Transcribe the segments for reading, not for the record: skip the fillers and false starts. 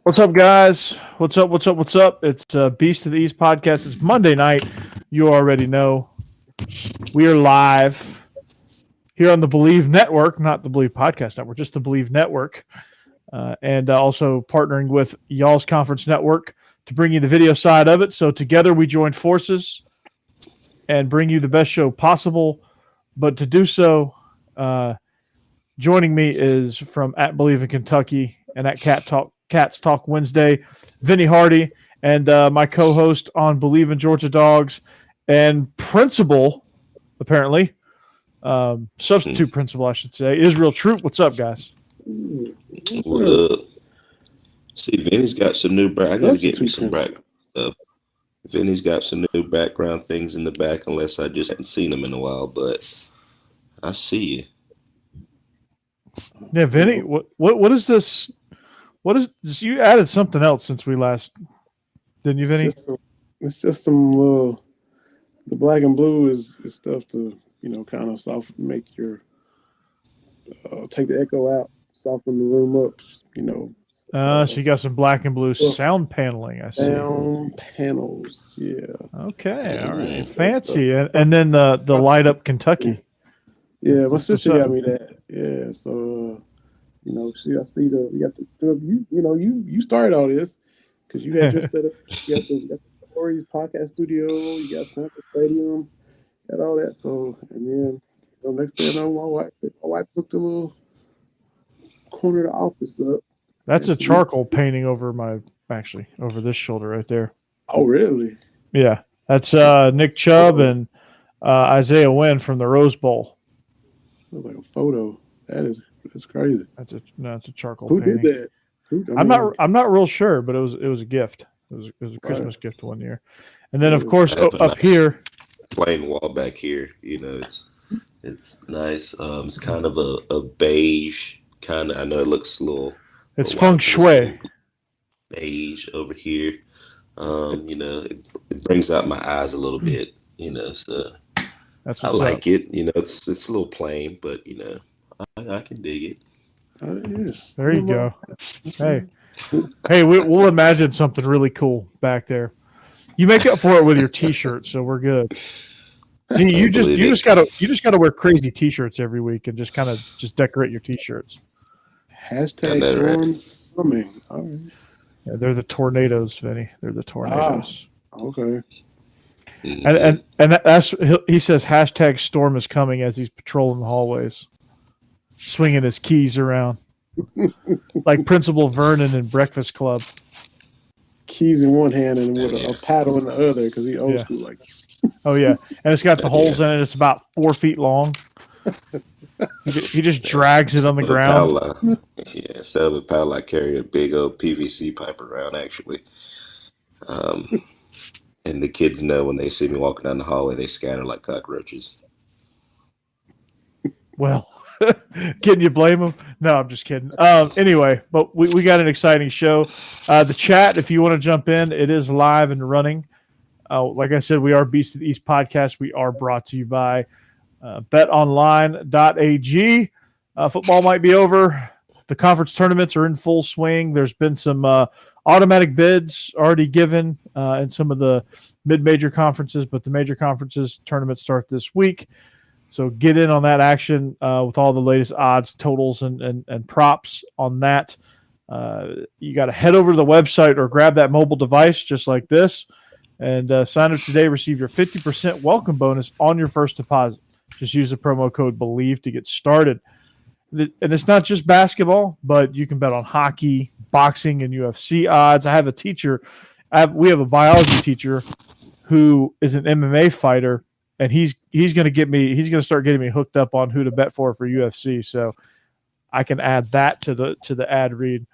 What's up, guys? What's up? What's up? What's up? It's Beast of the East podcast. It's Monday night. You already know. We are live here on the Believe Network, not the Believe Podcast Network, just the Believe Network. And also partnering with Y'all's Conference Network to bring you the video side of it. So together we join forces and bring you the best show possible. But to do so, joining me is from at Believe in Kentucky and at Cats Talk Wednesday, Vinny Hardy, and my co-host on Believe in Georgia Dogs and principal, apparently, substitute principal, I should say, Israel Troop. What's up, guys? What up? See, Vinny's got some new I gotta get me some background stuff. Vinny's got some new background things in the back, unless I just haven't seen them in a while, but I see you. Yeah, Vinny, what is this? What is this? You added something else since we last, didn't you, Vinny? It's just some little. The black and blue is stuff to kind of make your take the echo out, soften the room up. She got some black and blue sound paneling. I see. Sound panels, yeah. Okay, all right, fancy, and then the light up Kentucky. Yeah, my sister got me that. Yeah, so I see you started all this because you had just set up. You got the Stories podcast studio. You got Central Stadium. Got all that. So and then next thing I know, my wife took the little corner of the office up. That's a charcoal painting over over this shoulder right there. Oh, really? Yeah, that's Nick Chubb and Isaiah Wynn from the Rose Bowl. Looks like a photo. That's crazy. It's a charcoal Who painting. did that? I'm not real sure, but it was a gift. It was a Christmas gift one year, and then of course up here, plain wall back here. It's nice. It's kind of a beige kind of. I know it looks a little. It's feng shui. Beige over here. It brings out my eyes a little bit. So I like it. It's a little plain, but I can dig it. There you go. Hey, we'll imagine something really cool back there. You make up for it with your T-shirt, so we're good. You just gotta wear crazy T-shirts every week and just kind of decorate your T-shirts. Hashtag coming. All right. Yeah, they're the tornadoes, Vinny. They're the tornadoes. Okay. And that's he says hashtag storm is coming as he's patrolling the hallways, swinging his keys around like Principal Vernon in Breakfast Club. Keys in one hand and with a paddle in the other because he old school like. Oh yeah, and it's got the holes in it. It's about 4 feet long. He just drags it on the ground. Instead of a paddle, I carry a big old PVC pipe around actually. And the kids know when they see me walking down the hallway, they scatter like cockroaches. Well, can you blame them? No, I'm just kidding. Anyway, but we got an exciting show. The chat, if you want to jump in, it is live and running. Like I said, we are Beast of the East podcast. We are brought to you by betonline.ag. Football might be over. The conference tournaments are in full swing. There's been some automatic bids already given in some of the mid-major conferences, but the major conferences tournaments start this week. So get in on that action with all the latest odds, totals, and props on that. You got to head over to the website or grab that mobile device just like this and sign up today. Receive your 50% welcome bonus on your first deposit. Just use the promo code BELIEVE to get started. And it's not just basketball, but you can bet on hockey, boxing, and UFC odds. I have a teacher. We have a biology teacher who is an MMA fighter, and he's going to start getting me hooked up on who to bet for UFC. So I can add that to the ad read.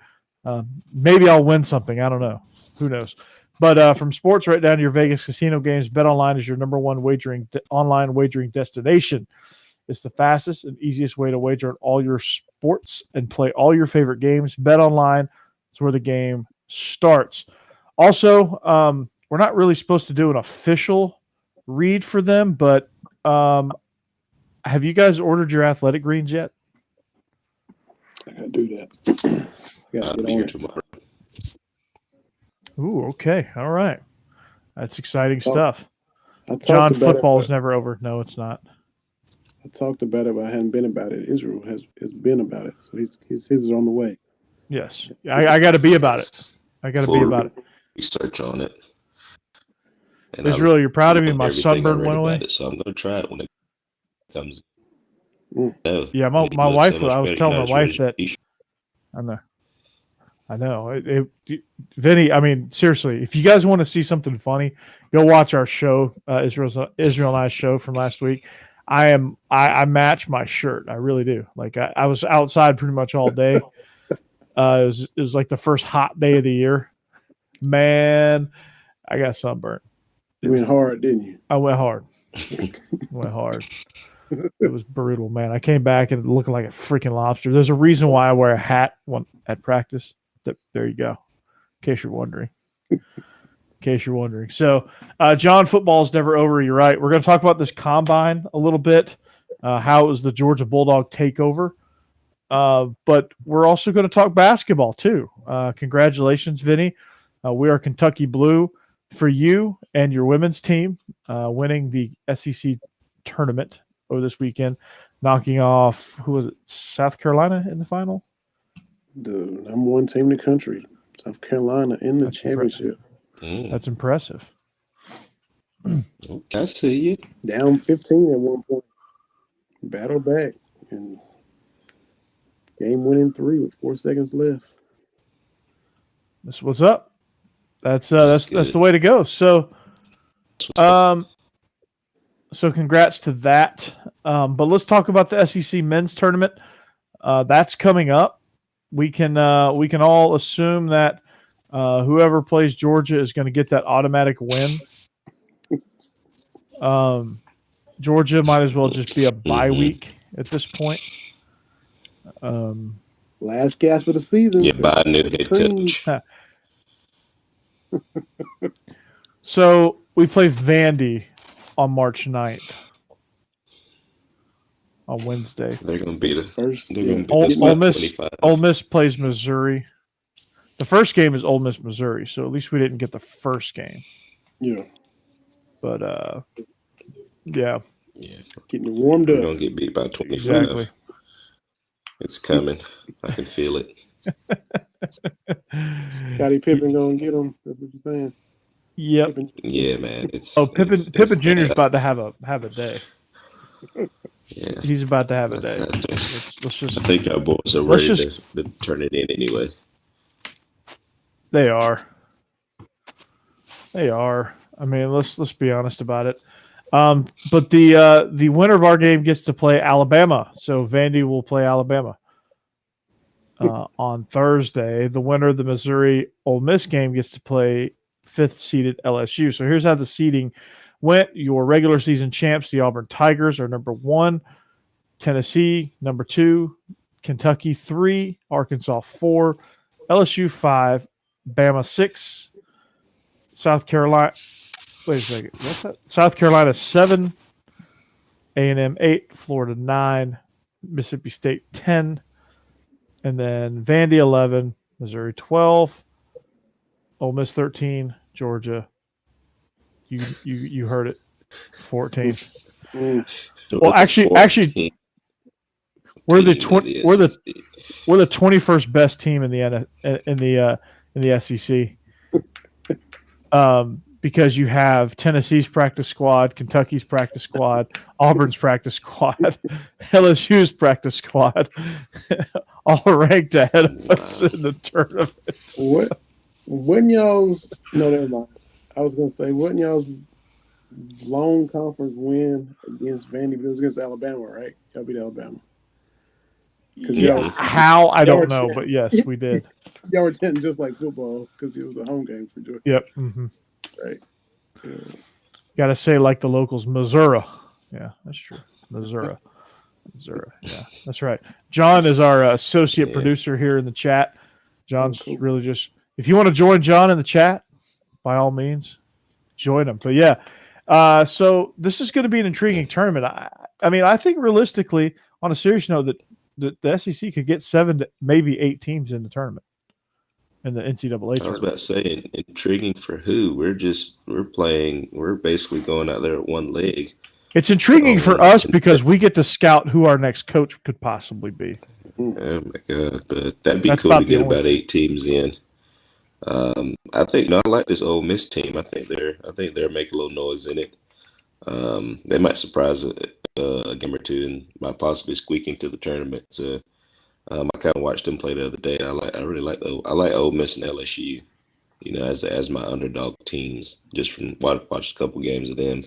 Maybe I'll win something. I don't know. Who knows? But from sports right down to your Vegas casino games, BetOnline is your number one online wagering destination. It's the fastest and easiest way to wager on all your sports and play all your favorite games. BetOnline is where the game starts. Also, we're not really supposed to do an official read for them, but have you guys ordered your athletic greens yet? I gotta do that. I'll be here tomorrow. Ooh, okay. All right. That's exciting stuff. John, football is never over. No, it's not. I talked about it, but I hadn't been about it. Israel has been about it. So his is on the way. Yes. I got to be about it. I got to be about it. Research on it. And Israel, you're proud of me. My sunburn went away. So I'm going to try it when it comes. No. Yeah, my wife, I was telling my wife that. I know. Vinny, I mean, seriously, if you guys want to see something funny, go watch our show, Israel and I's show from last week. I match my shirt. I really do. Like I was outside pretty much all day. It was like the first hot day of the year. Man, I got sunburned. You went hard, didn't you? I went hard. Went hard. It was brutal, man. I came back and looking like a freaking lobster. There's a reason why I wear a hat at practice. There you go. In case you're wondering. So, John, football is never over. You're right. We're going to talk about this combine a little bit, how it was the Georgia Bulldog takeover. But we're also going to talk basketball, too. Congratulations, Vinny. We are Kentucky Blue for you and your women's team winning the SEC tournament over this weekend, knocking off, who was it, South Carolina in the final? The number one team in the country, South Carolina, in the championship. That's impressive. I see you. Down 15 at one point. Battle back and game winning 3 with 4 seconds left. That's what's up. That's the way to go. So, so congrats to that. But let's talk about the SEC men's tournament. That's coming up. We can all assume that whoever plays Georgia is going to get that automatic win. Georgia might as well just be a bye week at this point. Last gasp of the season. Yeah, by a new head coach. So we play Vandy on March 9th. On Wednesday. They're going to be the first. Ole Miss plays Missouri. The first game is Ole Miss, Missouri, so at least we didn't get the first game. Yeah. But, yeah. Yeah. Getting warmed up. We're going to get beat by 25. Exactly. It's coming. I can feel it. Scottie Pippen going to get him. That's what you're saying. Yep. Pippen. Yeah, man. Pippen Jr.'s about to have a day. Yeah. He's about to have a day. Let's just. I think our boys are ready to turn it in anyway. They are. I mean, let's be honest about it. But the winner of our game gets to play Alabama. So Vandy will play Alabama on Thursday. The winner of the Missouri Ole Miss game gets to play 5th seeded LSU. So here's how the seeding went. Your regular season champs, the Auburn Tigers, are number 1. Tennessee, number 2. Kentucky, 3. Arkansas, 4. LSU, 5. Bama, 6. South Carolina. Wait a second. What's that? South Carolina, 7. A&M, 8. Florida, 9. Mississippi State, 10. And then Vandy, 11. Missouri, 12. Ole Miss, 13. Georgia, you heard it, 14. Well, actually, we're the 21st best team in the SEC. Because you have Tennessee's practice squad, Kentucky's practice squad, Auburn's practice squad, LSU's practice squad, all ranked ahead of us in the tournament. What? When y'all's no, never mind. I was gonna say, wasn't y'all's lone conference win against Vandy, but it was against Alabama, right? Y'all beat Alabama. Yeah, how I don't know, but yes, we did. Y'all were chanting just like football because it was a home game for Georgia. Yep. Mm-hmm. Right. Yeah. Got to say like the locals, Missouri. Yeah, that's true. Missouri. Yeah, that's right. John is our associate producer here in the chat. John's really just. If you want to join John in the chat, by all means, join him. But yeah, so this is going to be an intriguing tournament. I mean, I think realistically, on a serious note, that the SEC could get 7 to maybe 8 teams in the tournament. in the NCAA I was tournament. about to say, intriguing for who? We're basically going out there at one leg. It's intriguing for us And because we get to scout who our next coach could possibly be. oh my God, but that'd be That's cool to about the get only about thing. 8 teams in. I think I like this Ole Miss team. I think they're making a little noise in it. They might surprise a game or two and might possibly squeak into the tournament. So I kind of watched them play the other day. I like Ole Miss and LSU. As my underdog teams, just from watch a couple games of them.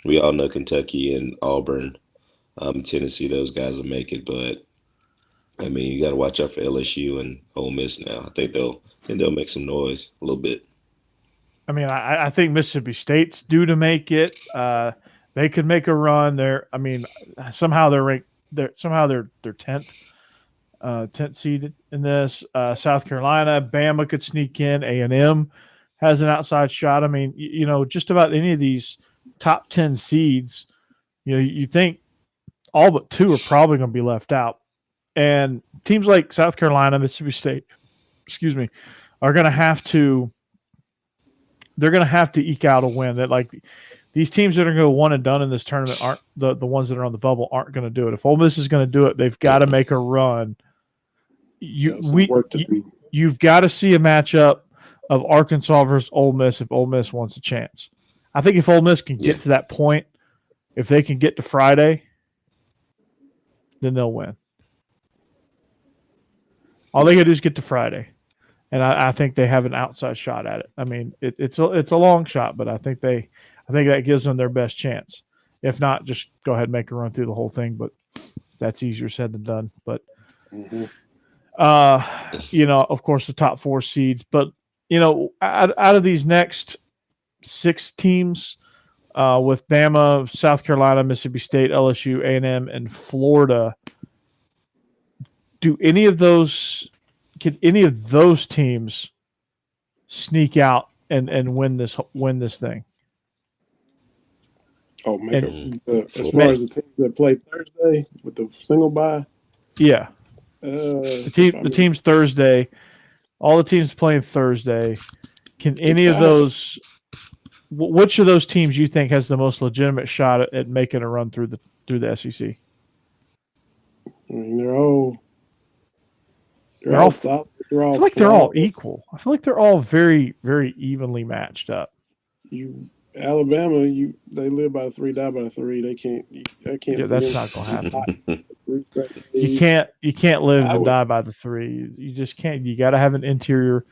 We all know Kentucky and Auburn, Tennessee. Those guys will make it, but I mean, you got to watch out for LSU and Ole Miss now. I think they'll make some noise a little bit. I mean, I think Mississippi State's due to make it. They could make a run. Somehow they're ranked. They're 10th seed in this. South Carolina, Bama could sneak in. A&M has an outside shot. I mean, just about any of these top 10 seeds, you think all but 2 are probably going to be left out. And teams like South Carolina, Mississippi State, are going to have to. They're going to have to eke out a win. That these teams that are going to go one and done in this tournament aren't the ones that are on the bubble aren't going to do it. If Ole Miss is going to do it, they've got to make a run. You've got to see a matchup of Arkansas versus Ole Miss if Ole Miss wants a chance. I think if Ole Miss can get to that point, if they can get to Friday, then they'll win. All they got to do is get to Friday, and I think they have an outside shot at it. I mean, it's a long shot, but I think that gives them their best chance. If not, just go ahead and make a run through the whole thing. But that's easier said than done. But of course, the top 4 seeds. But out of these next 6 teams, with Bama, South Carolina, Mississippi State, LSU, A&M, and Florida, can any of those teams sneak out and win this thing? Oh, as far as the teams that play Thursday with the single bye? Yeah. The teams Thursday, all the teams playing Thursday. Can any of those? Which of those teams you think has the most legitimate shot at making a run through the SEC? I mean, they're all solid. I feel like they're all equal. I feel like they're all very, very evenly matched up. Alabama, they live by the 3, die by the 3. They can't. Yeah, that's not going to happen. You can't live and die by the 3. You just can't. You got to have an interior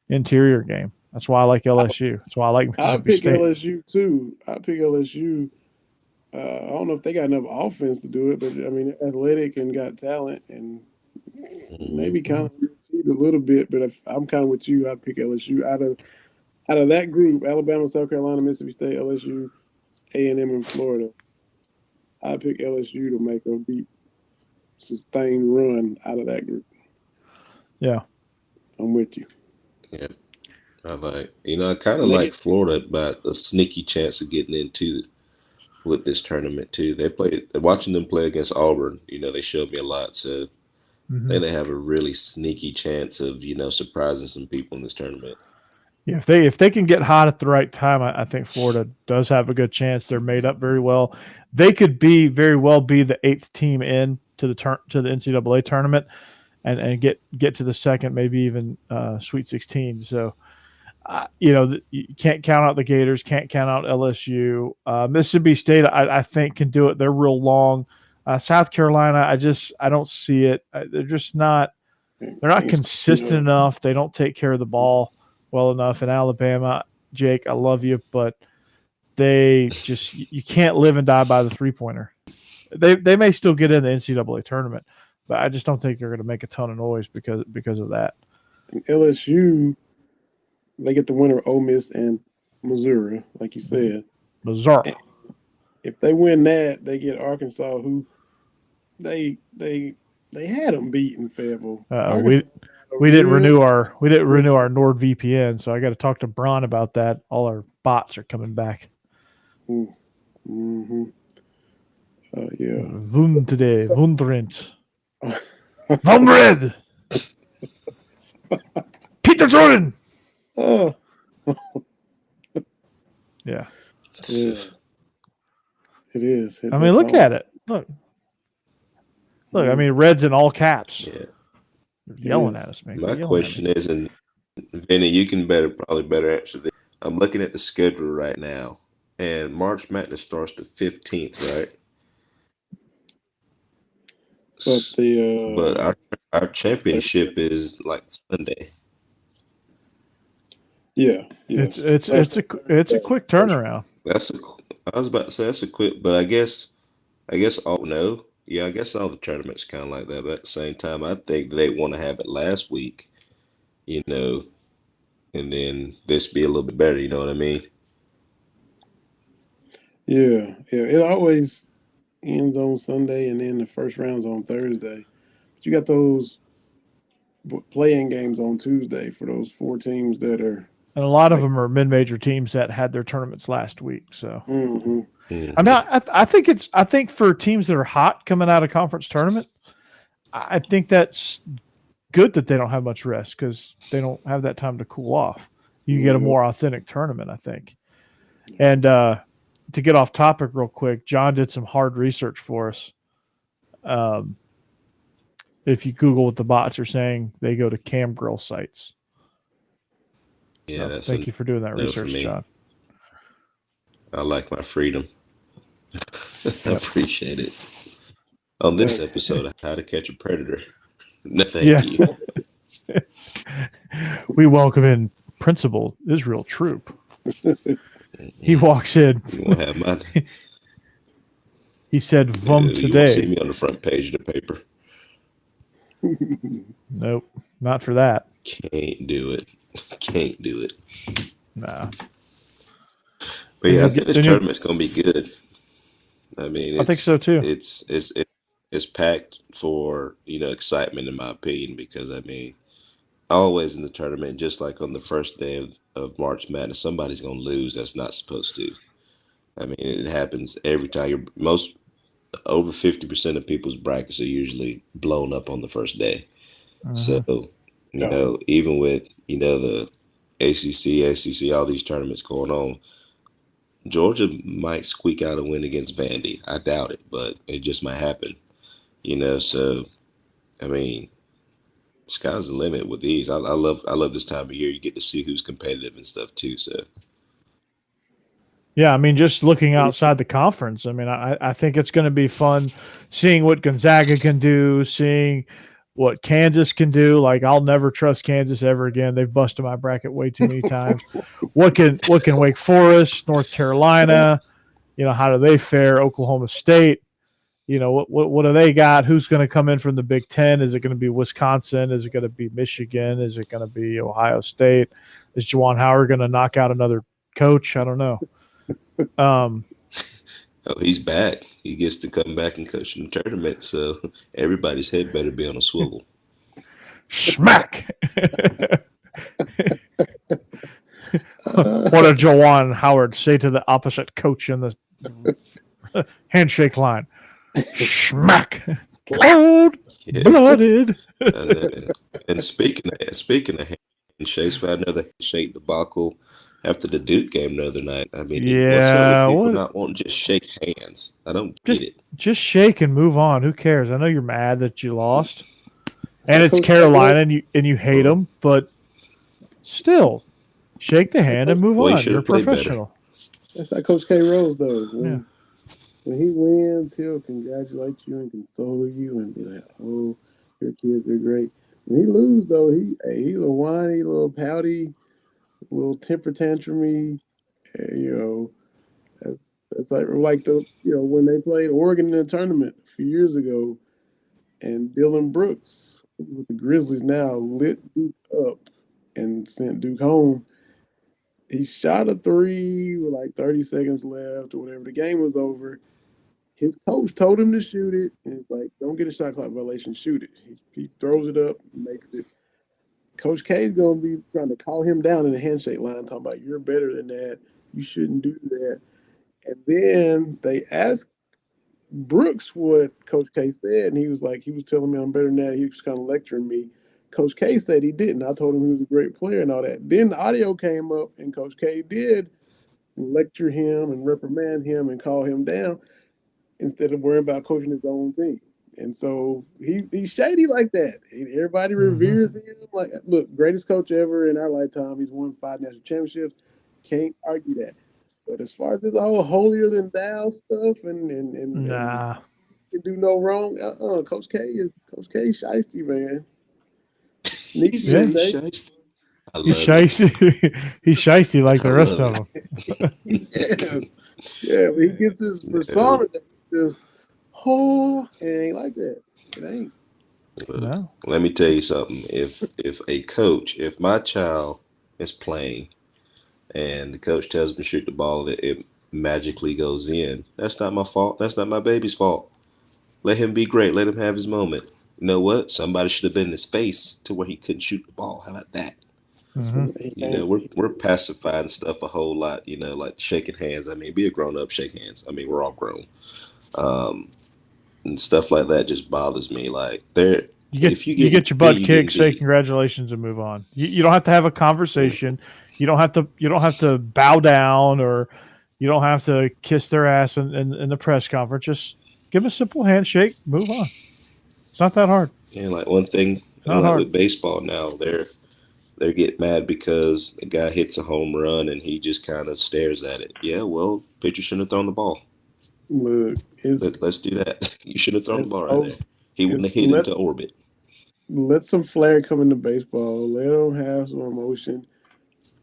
game. That's why I like LSU. That's why I like Mississippi State. I pick LSU too. I pick LSU. I don't know if they got enough offense to do it, but I mean, athletic and got talent and maybe kind of a little bit. But if I'm kind of with you, I'd pick LSU out of that group: Alabama, South Carolina, Mississippi State, LSU, A&M, and Florida. I pick LSU to make a deep, sustained run out of that group. Yeah, I'm with you. Yeah. I kind of like Florida about a sneaky chance of getting into with this tournament too. Watching them play against Auburn, they showed me a lot. So I think they have a really sneaky chance of, surprising some people in this tournament. Yeah, if they can get hot at the right time, I think Florida does have a good chance. They're made up very well. They could very well be the 8th team in to the NCAA tournament, and get to the second, maybe even Sweet 16. So. You can't count out the Gators, can't count out LSU. Mississippi State, I think, can do it. They're real long. South Carolina, I don't see it. They're just not. They're not consistent enough. They don't take care of the ball well enough. And Alabama, Jake, I love you, but you can't live and die by the 3-pointer. They may still get in the NCAA tournament, but I just don't think they're going to make a ton of noise because of that. And LSU. They get the winner of Ole Miss and Missouri, like you said. Missouri. And if they win that, they get Arkansas, who they had them beat in Fayetteville. We didn't renew our NordVPN, so I got to talk to Braun about that. All our bots are coming back. Mm-hmm. Yeah. Wunderend. Wunderend. Peter Jordan. Oh, Yeah. yeah. It is. I mean, look at it. Look. I mean, Reds in all caps. Yeah. They're yelling at us, man. My question is, and Vinny, you can probably better answer this. I'm looking at the schedule right now, and March Madness starts the 15th, right? But our championship is like Sunday. Yeah. It's a quick turnaround. I was about to say that's a quick, but I guess all no. Yeah, I guess all the tournaments kind of like that. But at the same time, I think they want to have it last week, and then this be a little bit better. You know what I mean? Yeah. It always ends on Sunday, and then the first round's on Thursday. But you got those playing games on Tuesday for those 4 teams that are. And a lot of them are mid-major teams that had their tournaments last week. So, Mm-hmm. I mean, I think for teams that are hot coming out of conference tournament, I think that's good that they don't have much rest because they don't have that time to cool off. You get a more authentic tournament, I think. And to get off topic real quick, John did some hard research for us. If you Google what the bots are saying, they go to cam grill sites. Yeah, so thank you for doing that research, John. I like my freedom. I appreciate it. On this episode of How to Catch a Predator. No, thank you. We welcome in Principal Israel Troop. He walks in. You won't have mine. He said, "Vom today." You won't see me on the front page of the paper. Nope, not for that. Can't do it. Can't do it. Nah. But yeah, I think this tournament's gonna be good. I mean, I think so too. It's packed for excitement, in my opinion, because I mean, always in the tournament, just like on the first day of March Madness, somebody's gonna lose that's not supposed to. I mean, it happens every time. Over 50% of people's brackets are usually blown up on the first day. So, even with the ACC, all these tournaments going on, Georgia might squeak out a win against Vandy. I doubt it, but it just might happen. So I mean, sky's the limit with these. I love this time of year. You get to see who's competitive and stuff too. So yeah, I mean, just looking outside the conference, I mean, I think it's going to be fun seeing what Gonzaga can do, seeing what Kansas can do. Like, I'll never trust Kansas ever again. They've busted my bracket way too many times. What can Wake Forest, North Carolina, how do they fare? Oklahoma State, what do they got? Who's going to come in from the Big Ten? Is it going to be Wisconsin? Is it going to be Michigan? Is it going to be Ohio State? Is Juwan Howard going to knock out another coach? I don't know. he's back. He gets to come back and coach in the tournament, so everybody's head better be on a swivel. Smack! What did Juwan Howard say to the opposite coach in the handshake line? Smack! Cold-blooded. And speaking of handshakes, I know the handshake debacle after the Duke game the other night. I mean, what's up with people not wanting to just shake hands? I don't get it. Just shake and move on. Who cares? I know you're mad that you lost, and it's Carolina, and you hate them, but still, shake the hand and move on. You're professional. That's like Coach K. Rose, though. When he wins, he'll congratulate you and console you and be like, "Oh, your kids are great." When he loses, though, he's a whiny, little pouty, little temper tantrumy. That's like the when they played Oregon in the tournament a few years ago, and Dylan Brooks with the Grizzlies now lit Duke up and sent Duke home. He shot a 3 with like 30 seconds left or whatever. The game was over. His coach told him to shoot it, and it's like, don't get a shot clock violation, shoot it. He throws it up, makes it. Coach K is going to be trying to call him down in the handshake line, talking about you're better than that. You shouldn't do that. And then they asked Brooks what Coach K said, and he was telling me I'm better than that. He was kind of lecturing me. Coach K said he didn't. I told him he was a great player and all that. Then the audio came up, and Coach K did lecture him and reprimand him and call him down instead of worrying about coaching his own team. And so he's shady like that. Everybody reveres him. Like, look, greatest coach ever in our lifetime. He's won 5 national championships. Can't argue that. But as far as this whole holier than thou stuff and can do no wrong, Coach K is shiesty, man. He's shiesty. He's shiesty. He's shiesty like the rest of them. Yes. Yeah, but he gets his persona that just it ain't like that. It ain't. No. Let me tell you something. If my child is playing and the coach tells me to shoot the ball and it magically goes in, that's not my fault. That's not my baby's fault. Let him be great. Let him have his moment. You know what? Somebody should have been in his face to where he couldn't shoot the ball. How about that? You know, we're pacifying stuff a whole lot, you know, like shaking hands. I mean, be a grown up, shake hands. I mean, we're all grown. And stuff like that just bothers me. Like you get your butt kicked, say congratulations and move on. You don't have to have a conversation. You don't have to bow down, or you don't have to kiss their ass in the press conference. Just give a simple handshake, move on. It's not that hard. Yeah, like one thing with baseball now, they get mad because the guy hits a home run and he just kind of stares at it. Yeah, well, pitcher shouldn't have thrown the ball. Look, let's do that. You should have thrown the ball right there. He wouldn't have hit into orbit. Let some flair come into baseball. Let them have some emotion.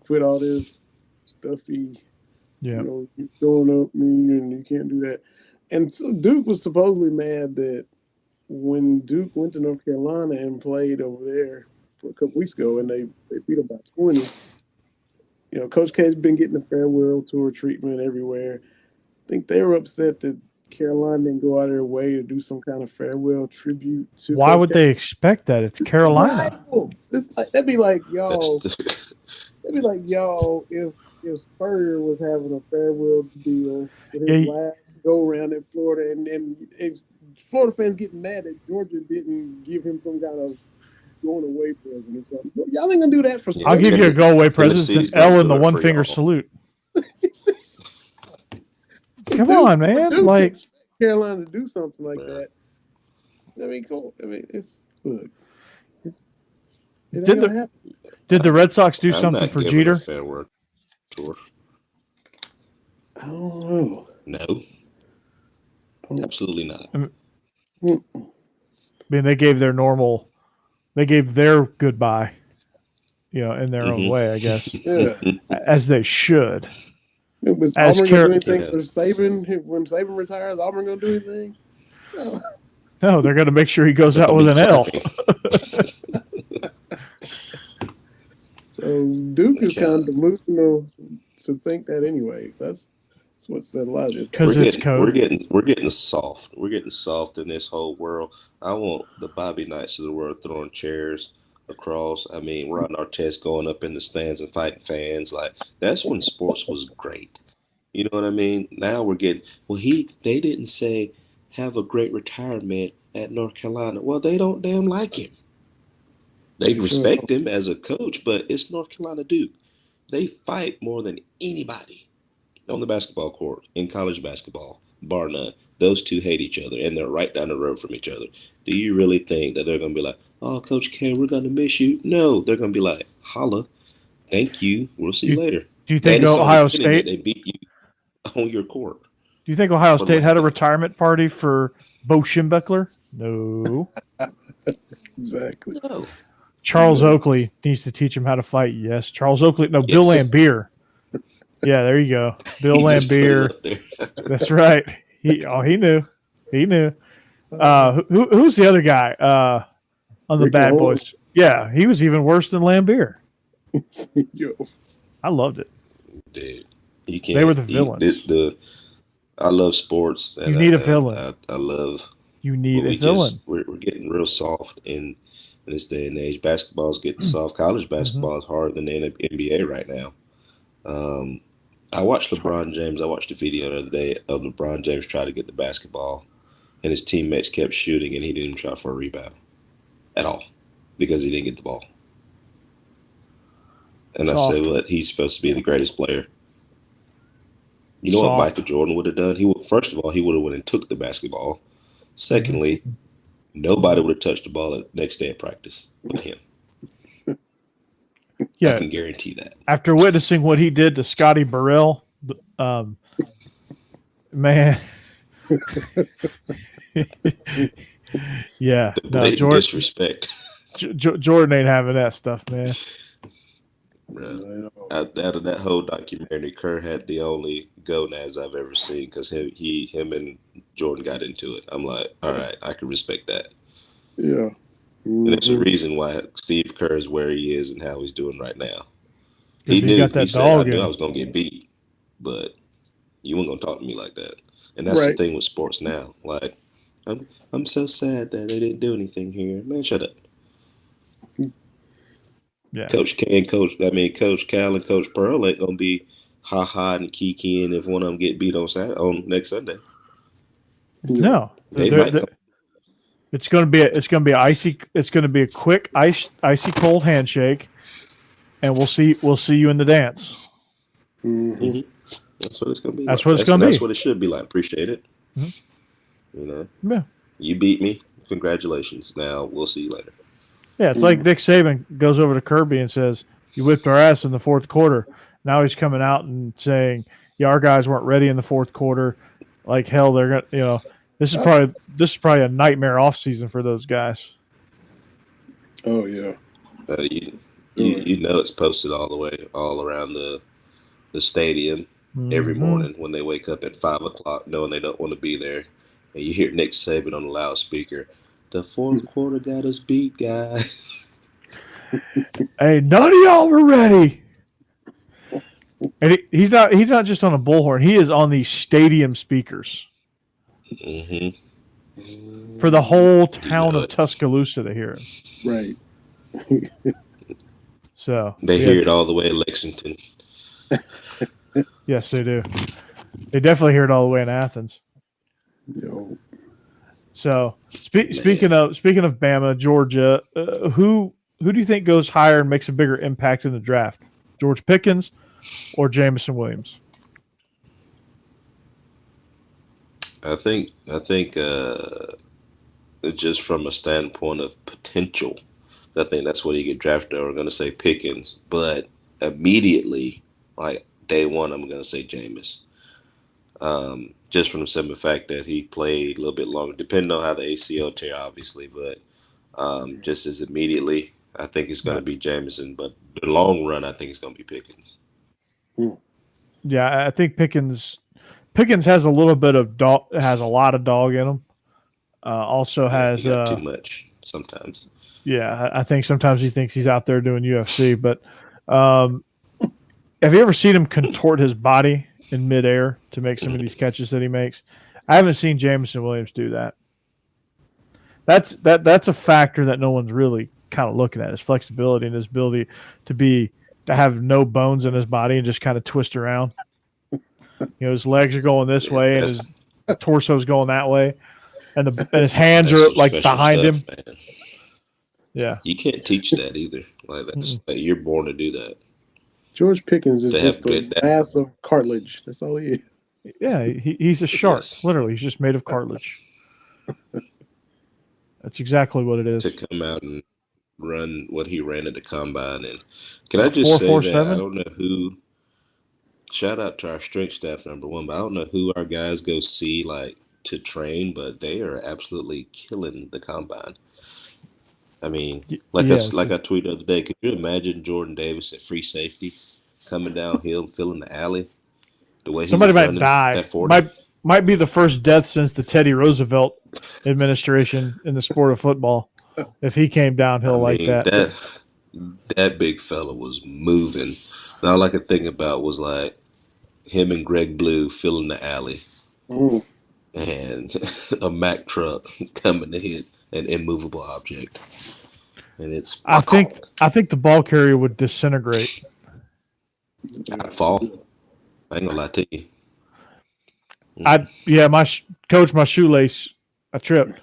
Quit all this stuffy. Yeah, you throwing up me, and you can't do that. And so Duke was supposedly mad that when Duke went to North Carolina and played over there for a couple weeks ago, and they beat them by 20. You know, Coach K's been getting the farewell tour treatment everywhere. I think they were upset that Carolina didn't go out of their way to do some kind of farewell tribute to. Why would they expect that? It's Carolina. That'd be like y'all. That'd be like y'all if Spurrier was having a farewell deal with his last go around in Florida, and Florida fans getting mad that Georgia didn't give him some kind of going away present or something. Y'all ain't gonna do that for. I'll give you a go away present. It's an L in the one finger salute. Come on, man! Duke like Carolina to do something like that. I mean, cool. I mean, it ain't gonna happen. Did the Red Sox do something for Jeter? Farewell tour. I don't know. No, absolutely not. I mean, they gave their goodbye, in their own way, I guess, as they should. Was Auburn going to do anything for Saban? When Saban retires, Auburn going to do anything? No, they're going to make sure he goes out with an L. So Duke is kind of delusional to think that anyway. That's what said a lot of this. Because it's code. We're getting soft. We're getting soft in this whole world. I want the Bobby Knights of the world throwing chairs across. I mean, Ron Artest going up in the stands and fighting fans. Like, that's when sports was great. You know what I mean? Now we're getting, they didn't say have a great retirement at North Carolina. Well, they don't damn like him. They respect him as a coach, but it's North Carolina Duke. They fight more than anybody on the basketball court in college basketball, bar none. Those two hate each other, and they're right down the road from each other. Do you really think that they're going to be like, oh, Coach K, we're going to miss you? No, they're going to be like, holla, thank you, we'll see you later. Do you think Ohio State? They beat you on your court. Do you think Ohio State had a retirement party for Bo Schembechler? No. Exactly. No. Charles Oakley needs to teach him how to fight. Yes. Charles Oakley. No, Bill Laimbeer. Yeah, there you go. Bill Laimbeer. That's right. He knew. He knew. Who's the other guy on the Ricky Bad Owens. Boys? Yeah, he was even worse than Laimbeer. Yo. I loved it. Dude, you can't. They were the villains. I love sports. And you need a villain. I love. You need a villain. We're getting real soft in this day and age. Basketball is getting soft. College basketball is harder than the NBA right now. I watched LeBron James. I watched a video the other day of LeBron James try to get the basketball, and his teammates kept shooting, and he didn't even try for a rebound at all. because he didn't get the ball. And Soft. I said, "What? He's supposed to be the greatest player." You know Soft. what Michael Jordan would have done? First of all, he would have went and took the basketball. Secondly, nobody would have touched the ball the next day at practice with him. Yeah, I can guarantee that. After witnessing what he did to Scotty Burrell, man. Yeah, The blatant disrespect. Jordan ain't having that stuff, man. Out of that whole documentary, Kerr had the only gonads I've ever seen because him and Jordan got into it. I'm like, all right, I can respect that. Yeah. And there's a reason why Steve Kerr is where he is and how he's doing right now. He knew. Got that he said, I knew I was going to get beat, but you weren't going to talk to me like that. And that's the thing with sports now. Like, I'm so sad that they didn't do anything here. Man, shut up. Yeah. Coach Cal and Coach Pearl ain't going to be ha-ha and kikiing if one of them get beat on next Sunday. No. It's going to be a quick icy cold handshake, and we'll see you in the dance. Mm-hmm. That's what it's going to be. That's what it's going to be. That's what it should be like. Appreciate it. Mm-hmm. You know. Yeah. You beat me. Congratulations. Now we'll see you later. Yeah, it's like Nick Saban goes over to Kirby and says, "You whipped our ass in the fourth quarter." Now he's coming out and saying, "Yeah, our guys weren't ready in the fourth quarter. Like hell, they're gonna, you know." This is probably a nightmare off season for those guys. Oh yeah, you know it's posted all around the stadium every morning when they wake up at 5 o'clock, knowing they don't want to be there, and you hear Nick Saban on the loudspeaker. The fourth quarter got us beat, guys. Hey, none of y'all were ready. And he's not just on a bullhorn. He is on the stadium speakers. Mm-hmm. For the whole town of Tuscaloosa to hear right. it. So they hear it all the way in Lexington. Yes, they do. They definitely hear it all the way in Athens. Yo. So speaking of Bama, Georgia, who do you think goes higher and makes a bigger impact in the draft? George Pickens or Jamison Williams? I think just from a standpoint of potential, I think that's what he get drafted. We're going to say Pickens, but immediately, like day one, I'm going to say Jameis. Just from the simple fact that he played a little bit longer, depending on how the ACL tear, obviously, but just as immediately, I think it's going to be Jamison. But the long run, I think it's going to be Pickens. Yeah, I think Pickens has a little bit of has a lot of dog in him. Also has too much sometimes. Yeah, I think sometimes he thinks he's out there doing UFC. But have you ever seen him contort his body in midair to make some of these catches that he makes? I haven't seen Jamison Williams do that. That's a factor that no one's really kind of looking at, his flexibility and his ability to have no bones in his body and just kind of twist around. His legs are going this way and his torso's going that way, and his hands are like behind him. Man. Yeah, you can't teach that either. Like you're born to do that. George Pickens is just a mass of cartilage. That's all he is. Yeah, he's a shark. Yes. Literally, he's just made of cartilage. That's exactly what it is. To come out and run what he ran at the combine, and can I just say that I don't know who. Shout out to our strength staff, number one, but I don't know who our guys go see to train, but they are absolutely killing the combine. I mean, I tweeted the other day, could you imagine Jordan Davis at free safety coming downhill, filling the alley? The way somebody might die. Might be the first death since the Teddy Roosevelt administration in the sport of football. If he came downhill like that. That big fella was moving. And all I could think about was him and Greg Blue filling the alley. Ooh. And a Mack truck coming to hit an immovable object. And it's I think the ball carrier would disintegrate. I'd fall. I ain't gonna lie to you. My shoelace, I tripped.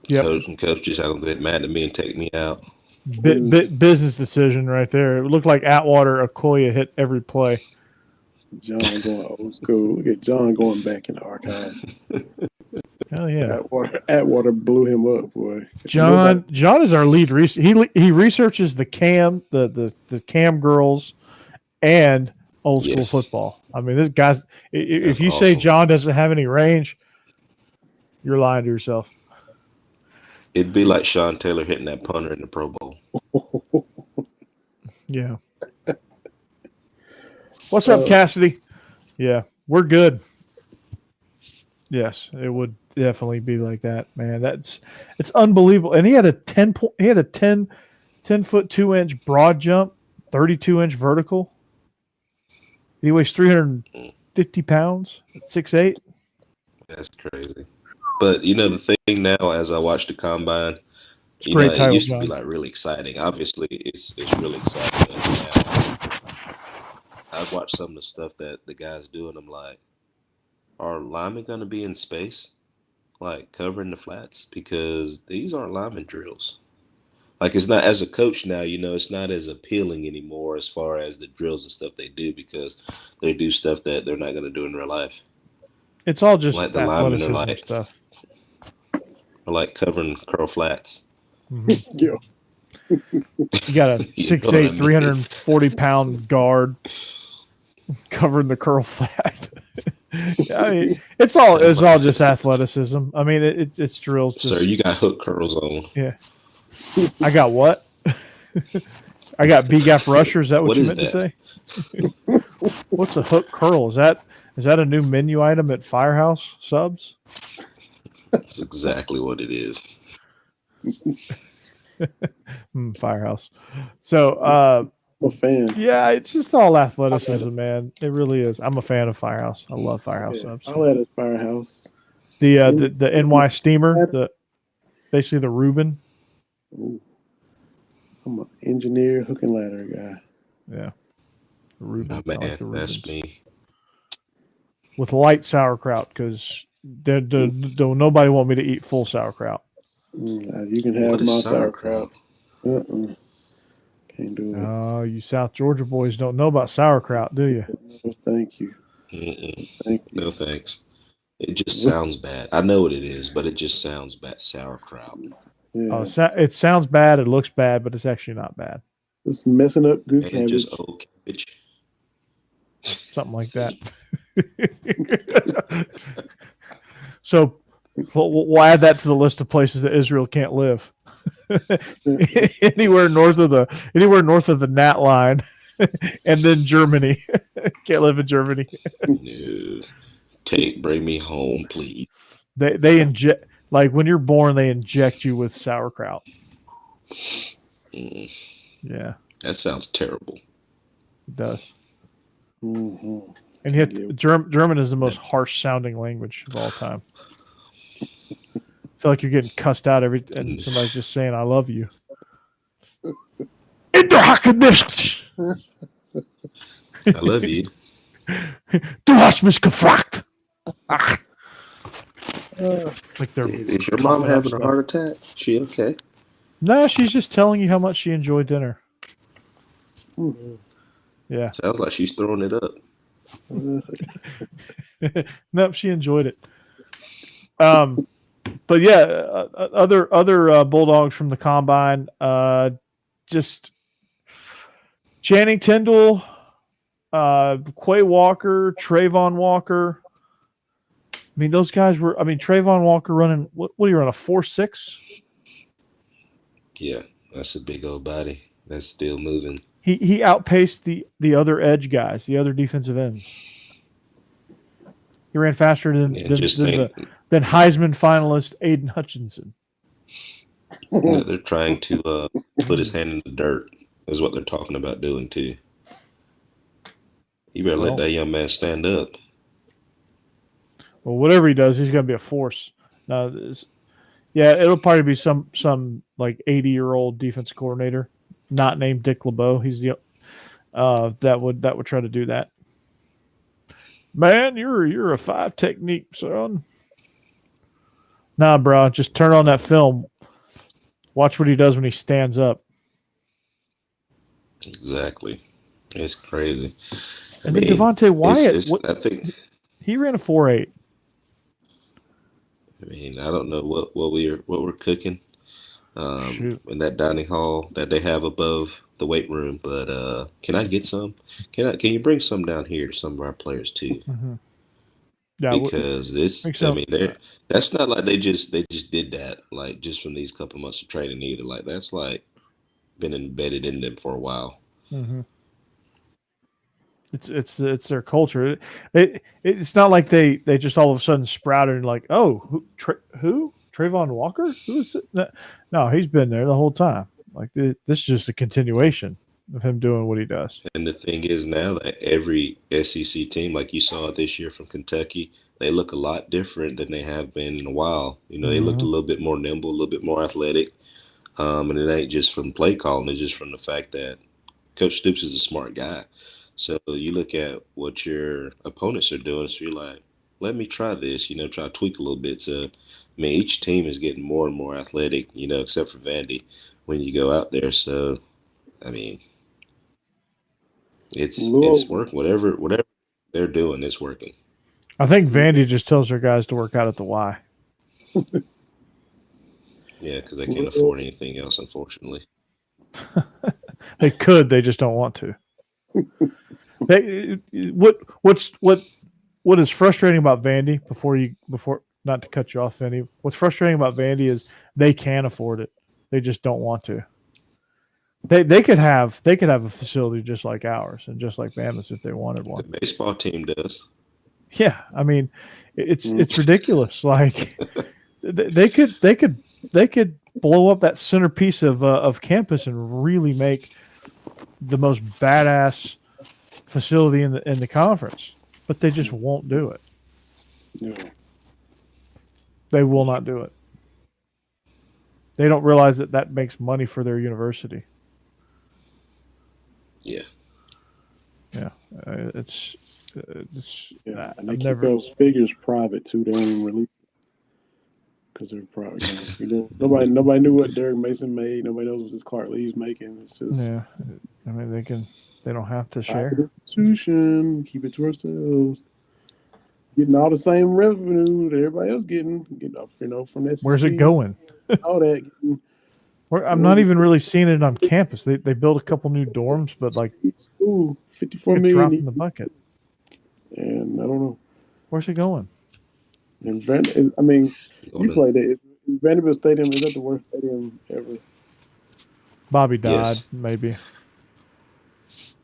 Yep. Coaches are going to get mad at me and take me out. Business decision right there. It looked like Atwater Okoye hit every play. John going old school. Look at John going back in the archive. Hell yeah. Atwater blew him up, boy. John is our lead researcher. He researches the cam, the cam girls, and old school football. I mean, this guy's. If you say John doesn't have any range, you're lying to yourself. It'd be like Sean Taylor hitting that punter in the Pro Bowl. Yeah. What's up, Cassidy? Yeah, we're good. Yes, it would definitely be like that, man. It's unbelievable. And he had a 10 foot 2 inch broad jump, 32-inch vertical. He weighs 350 pounds at 6'8". That's crazy. But the thing now, as I watch the combine, it used to be like really exciting. Obviously, it's really exciting. I've watched some of the stuff that the guys do, and I'm like, are linemen going to be in space, like covering the flats? Because these aren't lineman drills. Like, it's not, as a coach now, it's not as appealing anymore as far as the drills and stuff they do, because they do stuff that they're not going to do in real life. It's all just like the linemen are like stuff. Or like covering curl flats. Mm-hmm. Yeah. You got a 6'8", 340-pound guard covering the curl flat. I mean, it's all just athleticism. I mean, it's drills. Sir, you got hook curls on. Yeah. I got what? I got B-gap rusher. Is that what you meant to say? What's a hook curl? Is that a new menu item at Firehouse Subs? That's exactly what it is. Firehouse. So, I'm a fan. Yeah, it's just all athleticism, man. It really is. I'm a fan of Firehouse. I love Firehouse Subs. I'll add a Firehouse. The NY Steamer, basically the Reuben. Ooh. I'm an engineer hook and ladder guy. Yeah. The Reuben. Oh, man, that's me. With light sauerkraut, because nobody want me to eat full sauerkraut. You can have my sauerkraut. Can't do it. Oh, you South Georgia boys don't know about sauerkraut, do you? No, thank you. Thank you. No thanks. It just sounds bad. I know what it is, but it just sounds bad. Sauerkraut. Yeah. It sounds bad. It looks bad, but it's actually not bad. It's messing up good cabbage. Just old cabbage. Something like that. So we'll add that to the list of places that Israel can't live. anywhere north of the Nat line, and then Germany. Can't live in Germany. No. Bring me home, please. They inject, like when you're born, they inject you with sauerkraut. Yeah, that sounds terrible. It does. Mm-hmm. And yet, German is the most harsh sounding language of all time. I feel like you're getting cussed out and somebody's just saying, "I love you." I love you. Du hast mich gefragt. Like is your mom having a heart attack? She okay? No, she's just telling you how much she enjoyed dinner. Mm-hmm. Yeah. Sounds like she's throwing it up. Nope, she enjoyed it. But yeah, other Bulldogs from the combine, just Channing Tindall, Quay Walker, Trayvon Walker. I mean, those guys were. I mean, Trayvon Walker running. What are you running, a 4.6? Yeah, that's a big old body. That's still moving. He outpaced the other edge guys, the other defensive ends. He ran faster than Heisman finalist Aiden Hutchinson. Yeah, they're trying to put his hand in the dirt, is what they're talking about doing too. You better let that young man stand up. Well, whatever he does, he's going to be a force. Now, it'll probably be some like 80-year-old defensive coordinator, not named Dick LeBeau. He's the that would try to do that. Man, you're a 5 technique, son. Nah, bro, just turn on that film. Watch what he does when he stands up. Exactly. It's crazy. And then Devontae Wyatt, I think. he ran a 4.8. I mean, I don't know what we're cooking in that dining hall that they have above the weight room, but can I get some? Can you bring some down here to some of our players too? Mm-hmm. Yeah, because that's not like they just did that like just from these couple months of training either. Like that's like been embedded in them for a while. Mm-hmm. It's their culture. It's not like they just all of a sudden sprouted and like, oh, who Trayvon Walker? Who's it? No, he's been there the whole time. Like this is just a continuation of him doing what he does. And the thing is now that every SEC team, like you saw this year from Kentucky, they look a lot different than they have been in a while. You know, they looked a little bit more nimble, a little bit more athletic. And it ain't just from play calling; it's just from the fact that Coach Stoops is a smart guy. So you look at what your opponents are doing, so you're like, let me try this, try to tweak a little bit. So, I mean, each team is getting more and more athletic, except for Vandy when you go out there. So, I mean, it's work. Whatever they're doing, it's working. I think Vandy just tells their guys to work out at the Y. Yeah, because they can't afford anything else, unfortunately. They could, they just don't want to. What is frustrating about Vandy before not to cut you off, Vinny? What's frustrating about Vandy is they can afford it. They just don't want to. They could have a facility just like ours and just like Bama's if they wanted one. The baseball team does. Yeah, I mean, it's ridiculous. Like they could blow up that centerpiece of campus and really make the most badass facility in the conference, but they just won't do it. Yeah. They will not do it. They don't realize that makes money for their university. Yeah. Yeah, and they keep those figures private too. They don't even release because they're private. Nobody knew what Derek Mason made. Nobody knows what this Clark Lee's making. It's just I mean, they don't have to share. Institution, keep it to ourselves. Getting all the same revenue that everybody else getting up, from that. Where's it going? All that. I'm not even really seeing it on campus. They built a couple new dorms, but like school, $54 million drop in the bucket. And I don't know where's it going. And I mean, you played it. Vanderbilt Stadium is that the worst stadium ever? Bobby Dodd, maybe.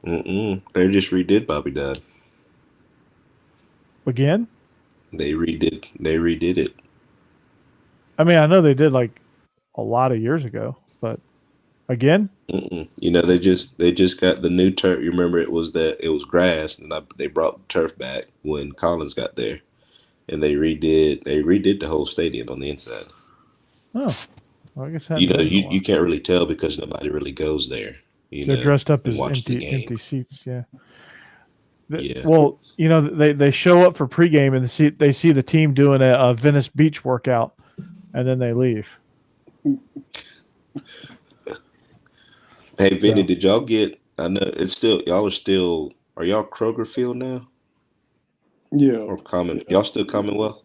They just redid Bobby Dodd. Again? They redid it. I mean, I know they did like a lot of years ago, but again? They just got the new turf. You remember it was grass, and they brought the turf back when Collins got there, and they redid the whole stadium on the inside. Oh, well, I guess you can't really tell because nobody really goes there. They're dressed up as empty seats. Yeah. Well, they show up for pregame and they see the team doing a Venice Beach workout, and then they leave. Hey, Vinny, did y'all get? I know it's still y'all are still. Are y'all Kroger Field now? Yeah. Or y'all still Commonwealth?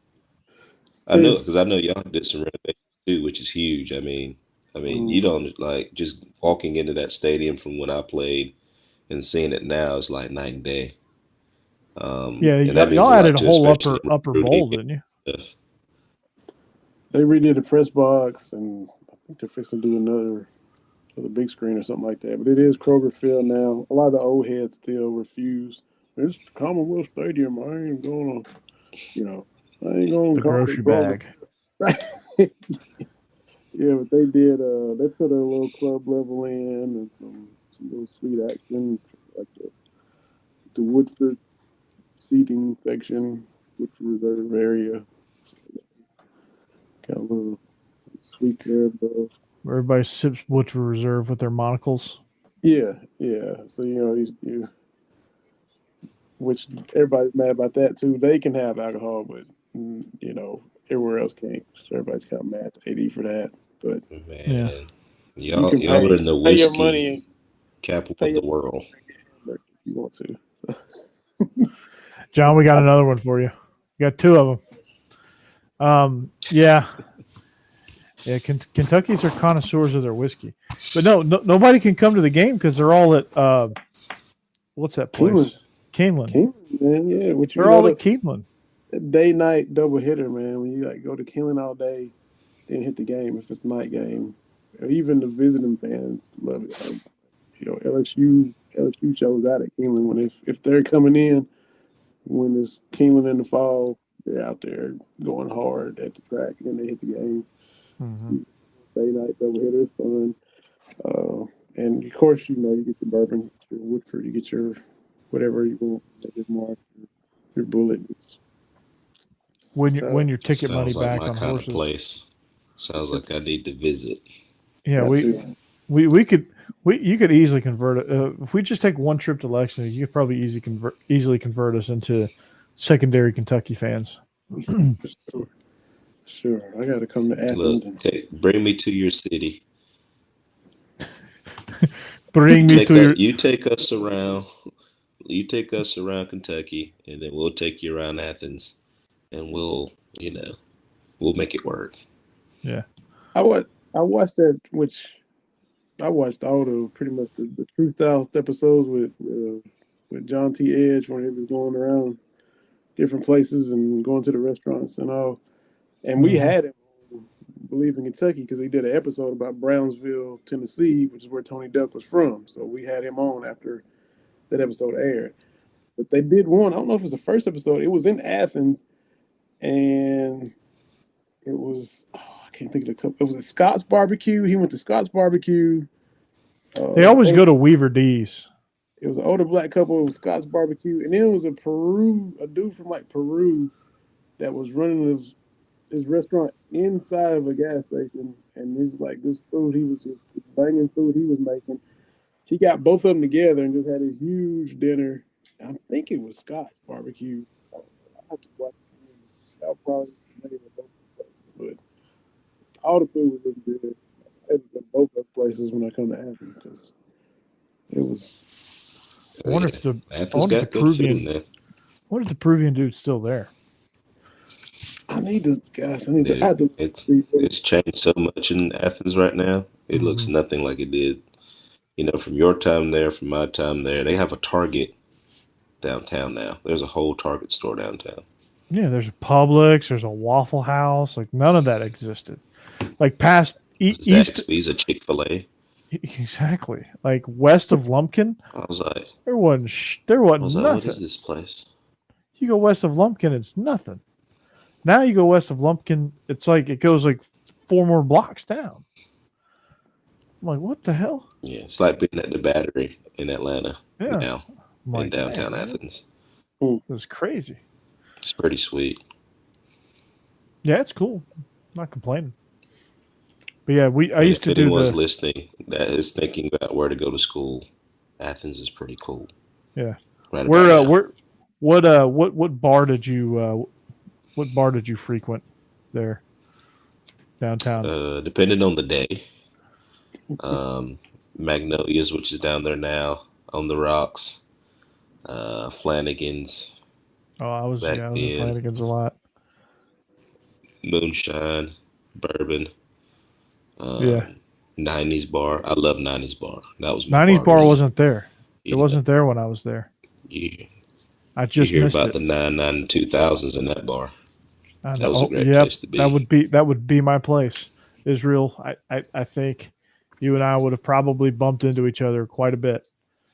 I know because I know y'all did some renovations too, which is huge. I mean, you don't like just walking into that stadium from when I played and seeing it now is like night and day. Y'all added a whole upper bowl, didn't you? They redid the press box, and I think they're fixing to do another big screen or something like that. But it is Kroger Field now. A lot of the old heads still refuse. It's Commonwealth Stadium. I ain't going to, I ain't going to the grocery bag. Right. Yeah, but they did. They put a little club level in and some little sweet action, like the Woodford seating section, Woodford Reserve area. Got a little sweet there above. Everybody sips Woodford Reserve with their monocles. Yeah. So you which everybody's mad about that too. They can have alcohol, but everywhere else can't. So everybody's kind of mad at AD for that. But Man, you y'all can are in the pay your whiskey money capital pay of your the world. if you want to. John, we got another one for you. We got two of them. Yeah. Kentuckians are connoisseurs of their whiskey, but nobody can come to the game because they're all at what's that place? Keeneland. Man, yeah. Which They're all at Keeneland. Day night double hitter, man. When you like go to Keeneland all day, then hit the game if it's night game. Even the visiting fans love it. Like, LSU shows out at Keeneland when if they're coming in when it's Keeneland in the fall, they're out there going hard at the track and then they hit the game. Mm-hmm. Day night double hitter is fun. And of course, you get your bourbon, your Woodford, you get your whatever you want, your mark, your bullet. Win your ticket Sounds money like back my on kind horses. of place. Sounds like I need to visit. Yeah, you could easily convert it if we just take one trip to Lexington. You could probably easily convert us into secondary Kentucky fans. Sure. I got to come to Athens. Look, bring me to your city. You take us around. You take us around Kentucky, and then we'll take you around Athens, and we'll make it work. Yeah. I watched that, which I watched all pretty much the Truth South episodes with John T. Edge when he was going around different places and going to the restaurants and all. And we had him, Believe in Kentucky, because he did an episode about Brownsville, Tennessee, which is where Tony Duck was from. So we had him on after that episode aired. But they did one. I don't know if it was the first episode. It was in Athens, and it was I can't think of the company. It was at Scott's Barbecue. He went to Scott's Barbecue. They always go to Weaver D's. It was an older black couple with Scott's Barbecue, and then it was a dude from like Peru that was running his restaurant inside of a gas station, and this food he was just banging food he was making. He got both of them together and just had a huge dinner. I think it was Scott's Barbecue. I have to watch it. I'll probably name of both places, but all the food was looking good. I had to go to both those places when I come to Athens because it was. I wonder if the Peruvian dude's still there. It's changed so much in Athens right now. It looks nothing like it did. From your time there, from my time there, they have a Target downtown now. There's a whole Target store downtown. Yeah, there's a Publix, there's a Waffle House. Like none of that existed. Like past east, Zaxby's, a Chick-fil-A. Exactly. Like west of Lumpkin, I was like, there wasn't nothing. What is this place? You go west of Lumpkin, it's nothing. Now you go west of Lumpkin, it's like it goes like 4 more blocks down. I'm like, what the hell? Yeah, it's like being at the Battery in Atlanta now like, in downtown Athens. It was crazy. It's pretty sweet. Yeah, it's cool. I'm not complaining. But yeah, I used to do. If anyone's listening that is thinking about where to go to school, Athens is pretty cool. Yeah. Right. What bar did you frequent there downtown? Depending on the day. Magnolias, which is down there now, on the rocks. Flanagan's. Oh, I was at Flanagan's a lot. Moonshine, bourbon. 90s bar. I love 90s bar. That was my 90s bar wasn't there. It wasn't there when I was there. Yeah. I just hear missed about it. the 99 2000s in that bar. That was a great place to be. That would be my place. Israel, I think you and I would have probably bumped into each other quite a bit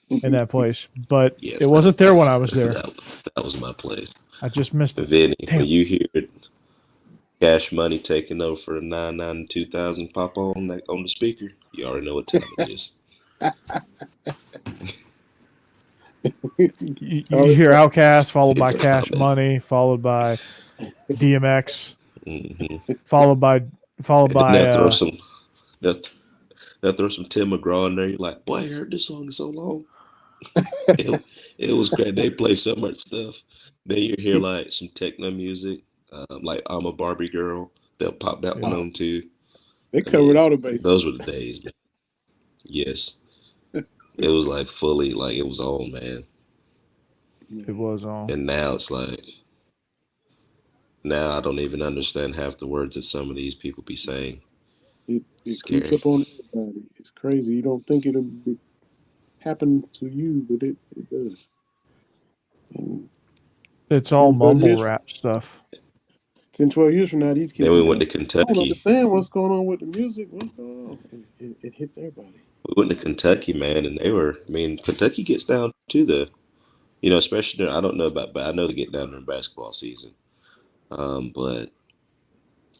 in that place, but it wasn't there when I was there. That was my place. I just missed it. Vinny, when you hear Cash Money taking over for a 99 2000 pop on the speaker, you already know what time it is. you hear Outkast followed by Cash Money, followed by DMX, followed by they'll throw some Tim McGraw in there. You're like, boy, I heard this song in so long. it was great. They play so much stuff. Then you hear like some techno music, like I'm a Barbie Girl. They'll pop that one on too. They covered all the bases. Those were the days, man. Yes. It was like fully, like it was on, man. It was on. And now it's like, now I don't even understand half the words that some of these people be saying. It creeps Scary. up on everybody. It's crazy. You don't think it'll happen to you, but it does. And It's all 10, 12 mumble years, rap stuff. 10, 12 years from now, these kids. Then we went to I don't Kentucky. understand what's going on with the music. What's going on? It hits everybody. We went to Kentucky, man, and Kentucky gets down to the, especially during, I don't know about, but I know they get down during basketball season. But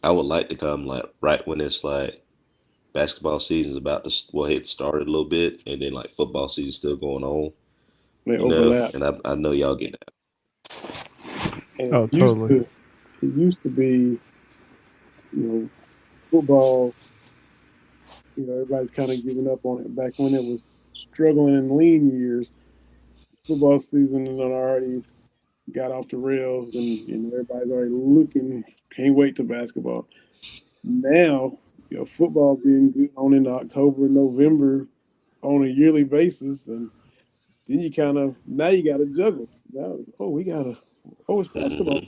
I would like to come like right when it's like basketball season's about to, it started a little bit, and then like football season's still going on. They overlap. And I know y'all get that. And totally. It used to be, football. Everybody's kind of giving up on it. Back when it was struggling in lean years, football season had already got off the rails, and everybody's already looking. Can't wait to basketball. Now, football being good on in October, November, on a yearly basis, and then you got to juggle. Now, it's basketball.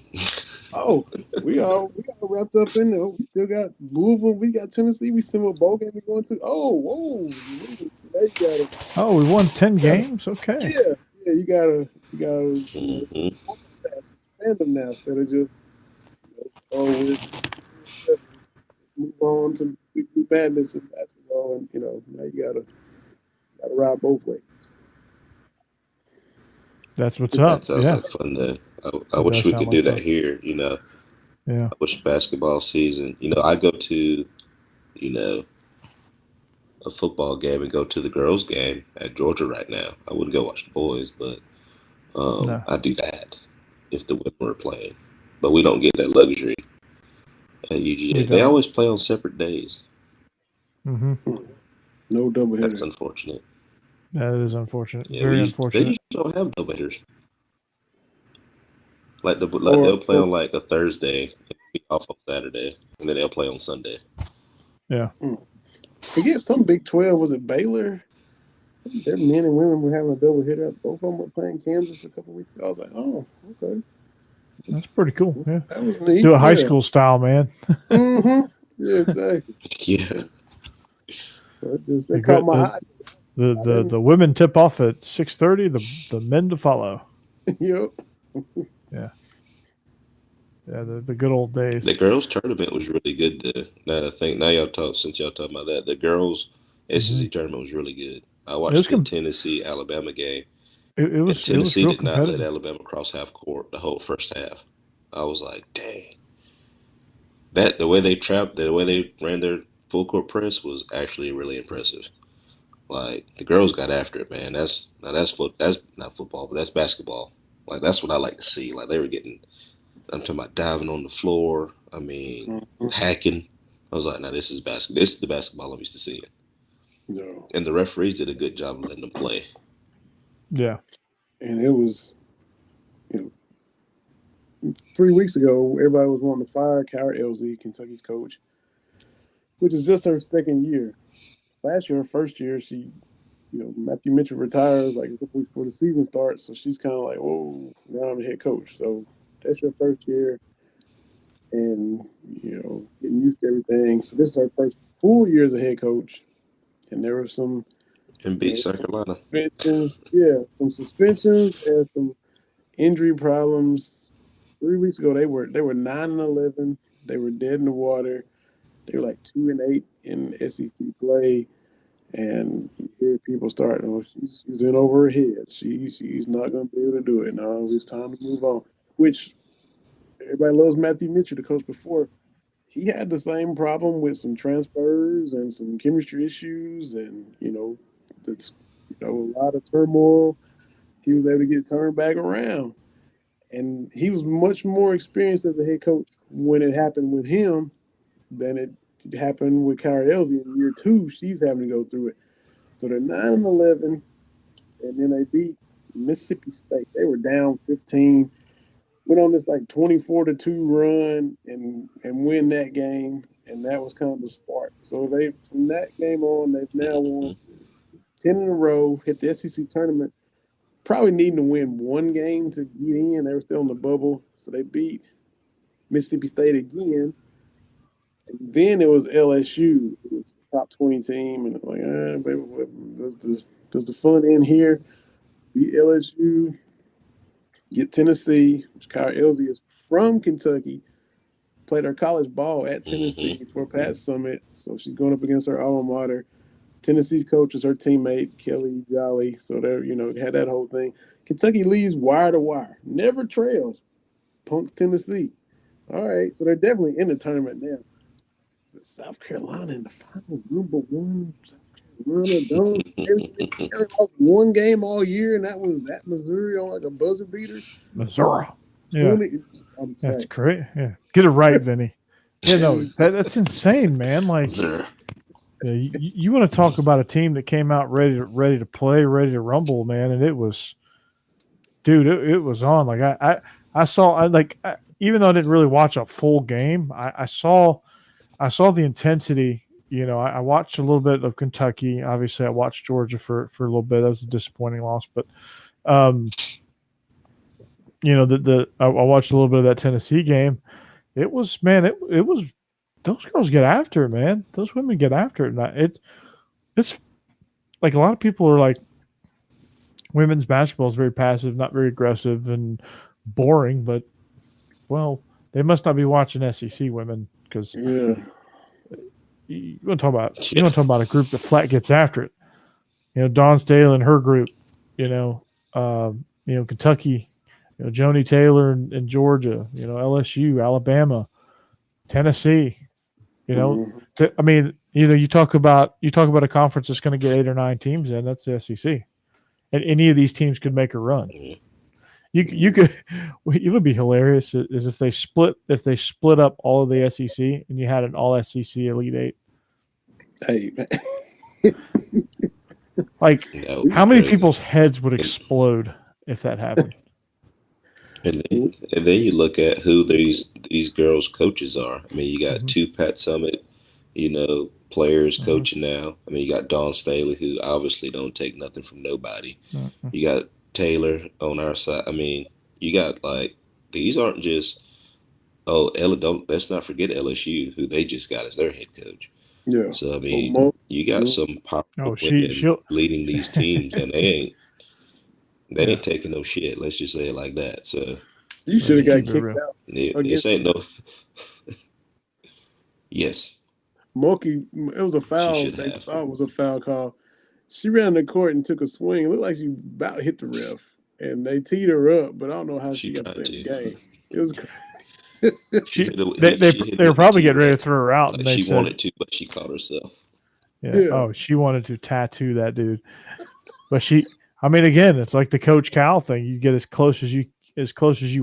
Oh, we all wrapped up in there. We still got Louisville. We got Tennessee. We still what bowl game we going to? Oh, whoa! Now you gotta. Oh, we won 10 games. Okay. Yeah. You gotta fandom now instead of just we're move on to madness in basketball, and now you gotta ride both ways. That's what's up. That sounds like fun though. I wish we could do that here, Yeah. I wish basketball season, I go to, a football game and go to the girls' game at Georgia right now. I wouldn't go watch the boys, but No. I do that if the women were playing. But we don't get that luxury at UGA. They always play on separate days. Mm-hmm. No doubleheader. That's unfortunate. That is unfortunate. Yeah, Very unfortunate. They usually don't have doubleheaders. Like they'll play on like a Thursday, and be off on Saturday, and then they'll play on Sunday. Yeah. Forget some Big 12. Was it Baylor? Their men and women were having a doubleheader. Both of them were playing Kansas a couple weeks ago. I was like, oh, okay. That's pretty cool. Yeah. That was neat. Do a high school style, man. Mm-hmm. Yeah, exactly. Yeah. So it caught my eye. The women tip off at 6:30. The men to follow. Yep. Yeah. Yeah, the good old days. The girls' tournament was really good. Now y'all talking about that, the girls' SEC tournament was really good. I watched the Tennessee Alabama game. It was Tennessee real did not let Alabama cross half court the whole first half. I was like, dang. The way they ran their full court press was actually really impressive. Like the girls got after it, man. That's not football, but that's basketball. Like that's what I like to see. Like they were getting. I'm talking about diving on the floor. I mean, hacking. I was like, now this is basketball. This is the basketball I'm used to seeing. No. And the referees did a good job of letting them play. Yeah. And it was, 3 weeks ago, everybody was wanting to fire Cara LZ, Kentucky's coach, which is just her second year. Last year, her first year, she, Matthew Mitchell retires like a couple weeks before the season starts. So she's kind of like, whoa, now I'm the head coach. So that's your first year. And, getting used to everything. So this is her first full year as a head coach. And there were some. And beat South Carolina. Some suspensions and some injury problems. 3 weeks ago, they were 9-11. They were dead in the water. They were like 2-8 in SEC play. And you hear people start, she's in over her head. She's not going to be able to do it. No, it's time to move on. Which everybody loves Matthew Mitchell, the coach before. He had the same problem with some transfers and some chemistry issues, and that's a lot of turmoil. He was able to get turned back around, and he was much more experienced as a head coach when it happened with him than it happened with Cara Elsie in year 2. She's having to go through it. So they're 9-11, and then they beat Mississippi State. They were down 15. Went on this like 24-2 run and win that game, and that was kind of the spark start. So they from that game on, they've now won 10 in a row. Hit the SEC tournament, probably needing to win one game to get in. They were still in the bubble, so they beat Mississippi State again. And then it was LSU, it was a top 20 team, and like, baby, does the fun end here? Beat LSU, get Tennessee, which Kyle Elsie is from Kentucky, played her college ball at Tennessee for Pat Summit, so she's going up against her alma mater. Tennessee's coach is her teammate, Kelly Jolly, so they're, had that whole thing. Kentucky leads wire to wire, never trails, punks Tennessee. All right, so they're definitely in the tournament now. But South Carolina in the final, number one. South Carolina they lost one game all year, and that was at Missouri on like a buzzer beater. Missouri. Yeah. That's great. Yeah. Get it right, Vinny. Yeah, no, that's insane, man. Like, you want to talk about a team that came out ready to play, ready to rumble, man, and it was, dude, it was on. Like I saw, even though I didn't really watch a full game, I saw the intensity. I watched a little bit of Kentucky. Obviously, I watched Georgia for a little bit. That was a disappointing loss, but I watched a little bit of that Tennessee game. It was, man, it was. Those girls get after it, man. Those women get after it. And it's like a lot of people are like, women's basketball is very passive, not very aggressive, and boring. But well, they must not be watching SEC women because you want to talk about a group that flat gets after it. Dawn Staley and her group. Kentucky. Joni Taylor in Georgia. LSU, Alabama, Tennessee. I mean, you talk about a conference that's going to get 8 or 9 teams in. That's the SEC, and any of these teams could make a run. You could. It would be hilarious is if they split up all of the SEC and you had an all SEC Elite Eight. Hey, man. Like, how many people's heads would explode if that happened? And then you look at who these girls' coaches are. I mean, you got 2 Pat Summit, players coaching now. I mean, you got Dawn Staley, who obviously don't take nothing from nobody. You got Taylor on our side. I mean, you got these aren't just let's not forget LSU, who they just got as their head coach. Yeah. So I mean, you got some powerful women leading these teams, and they ain't taking no shit. Let's just say it like that. So you should have got kicked out. This ain't no. Yes. Mookie, it was a foul. They thought it was a foul call. She ran the court and took a swing. It looked like she about hit the ref, and they teed her up. But I don't know how she got to stay in the game. It was. They were probably getting ready to throw her out, and they she wanted to, but she caught herself. Yeah. Oh, she wanted to tattoo that dude, but she. I mean, again, it's like the Coach Cal thing. You get as close as you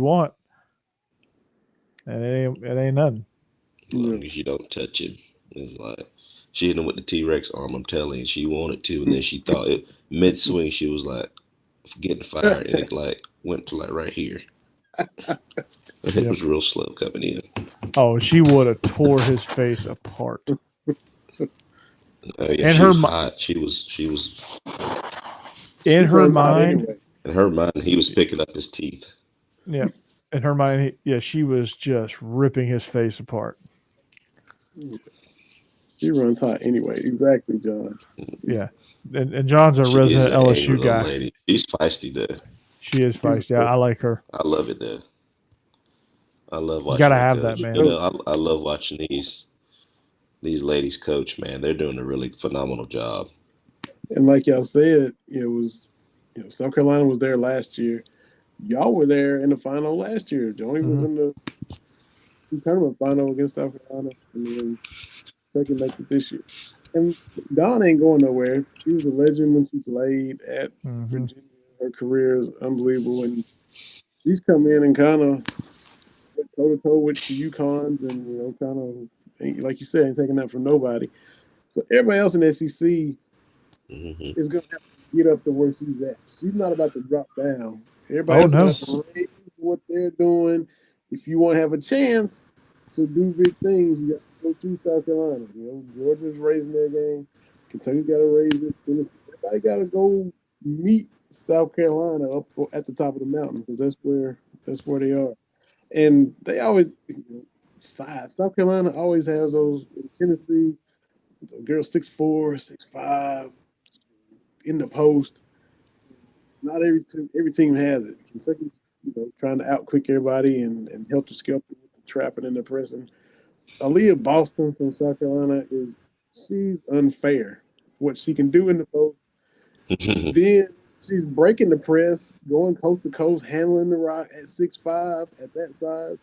want, and it ain't nothing. As long as you don't touch him, it's like she hit him with the T-Rex arm. I'm telling you, she wanted to, and then she thought it mid swing. She was like getting fired, and it went to right here. It was real slow coming in. Oh, she would have tore his face apart. And she was hot. She was. In her mind, he was picking up his teeth. Yeah, in her mind, she was just ripping his face apart. She runs hot anyway. Exactly, John. Yeah, and John's a resident LSU guy. Lady. She's feisty there. She is feisty. Yeah, I like her. I love it there. I love watching. You gotta have that, man. I love watching these ladies coach. Man, they're doing a really phenomenal job. And like y'all said, it was, South Carolina was there last year. Y'all were there in the final last year. Johnny was in the tournament final against South Carolina, and then second make it this year. And Dawn ain't going nowhere. She was a legend when she played at Virginia. Her career is unbelievable, and she's come in and kind of went toe-to-toe with the UConns and, kind of, like you said, ain't taking that from nobody. So everybody else in the SEC is going to have to get up to where she's at. She's not about to drop down. Everybody's going to raise what they're doing. If you want to have a chance to do big things, you got to go to South Carolina. Georgia's raising their game. Kentucky got to raise it. Tennessee, everybody got to go meet South Carolina up at the top of the mountain because that's where they are. And they always size. South Carolina always has those. Tennessee, the girl 6'4", 6'5", in the post. Not every team has it. Kentucky's trying to outquick everybody and help the skelter with the trapping and the pressing. Aaliyah Boston from South Carolina she's unfair. What she can do in the post. Then she's breaking the press, going coast to coast, handling the rock at 6'5" at that size.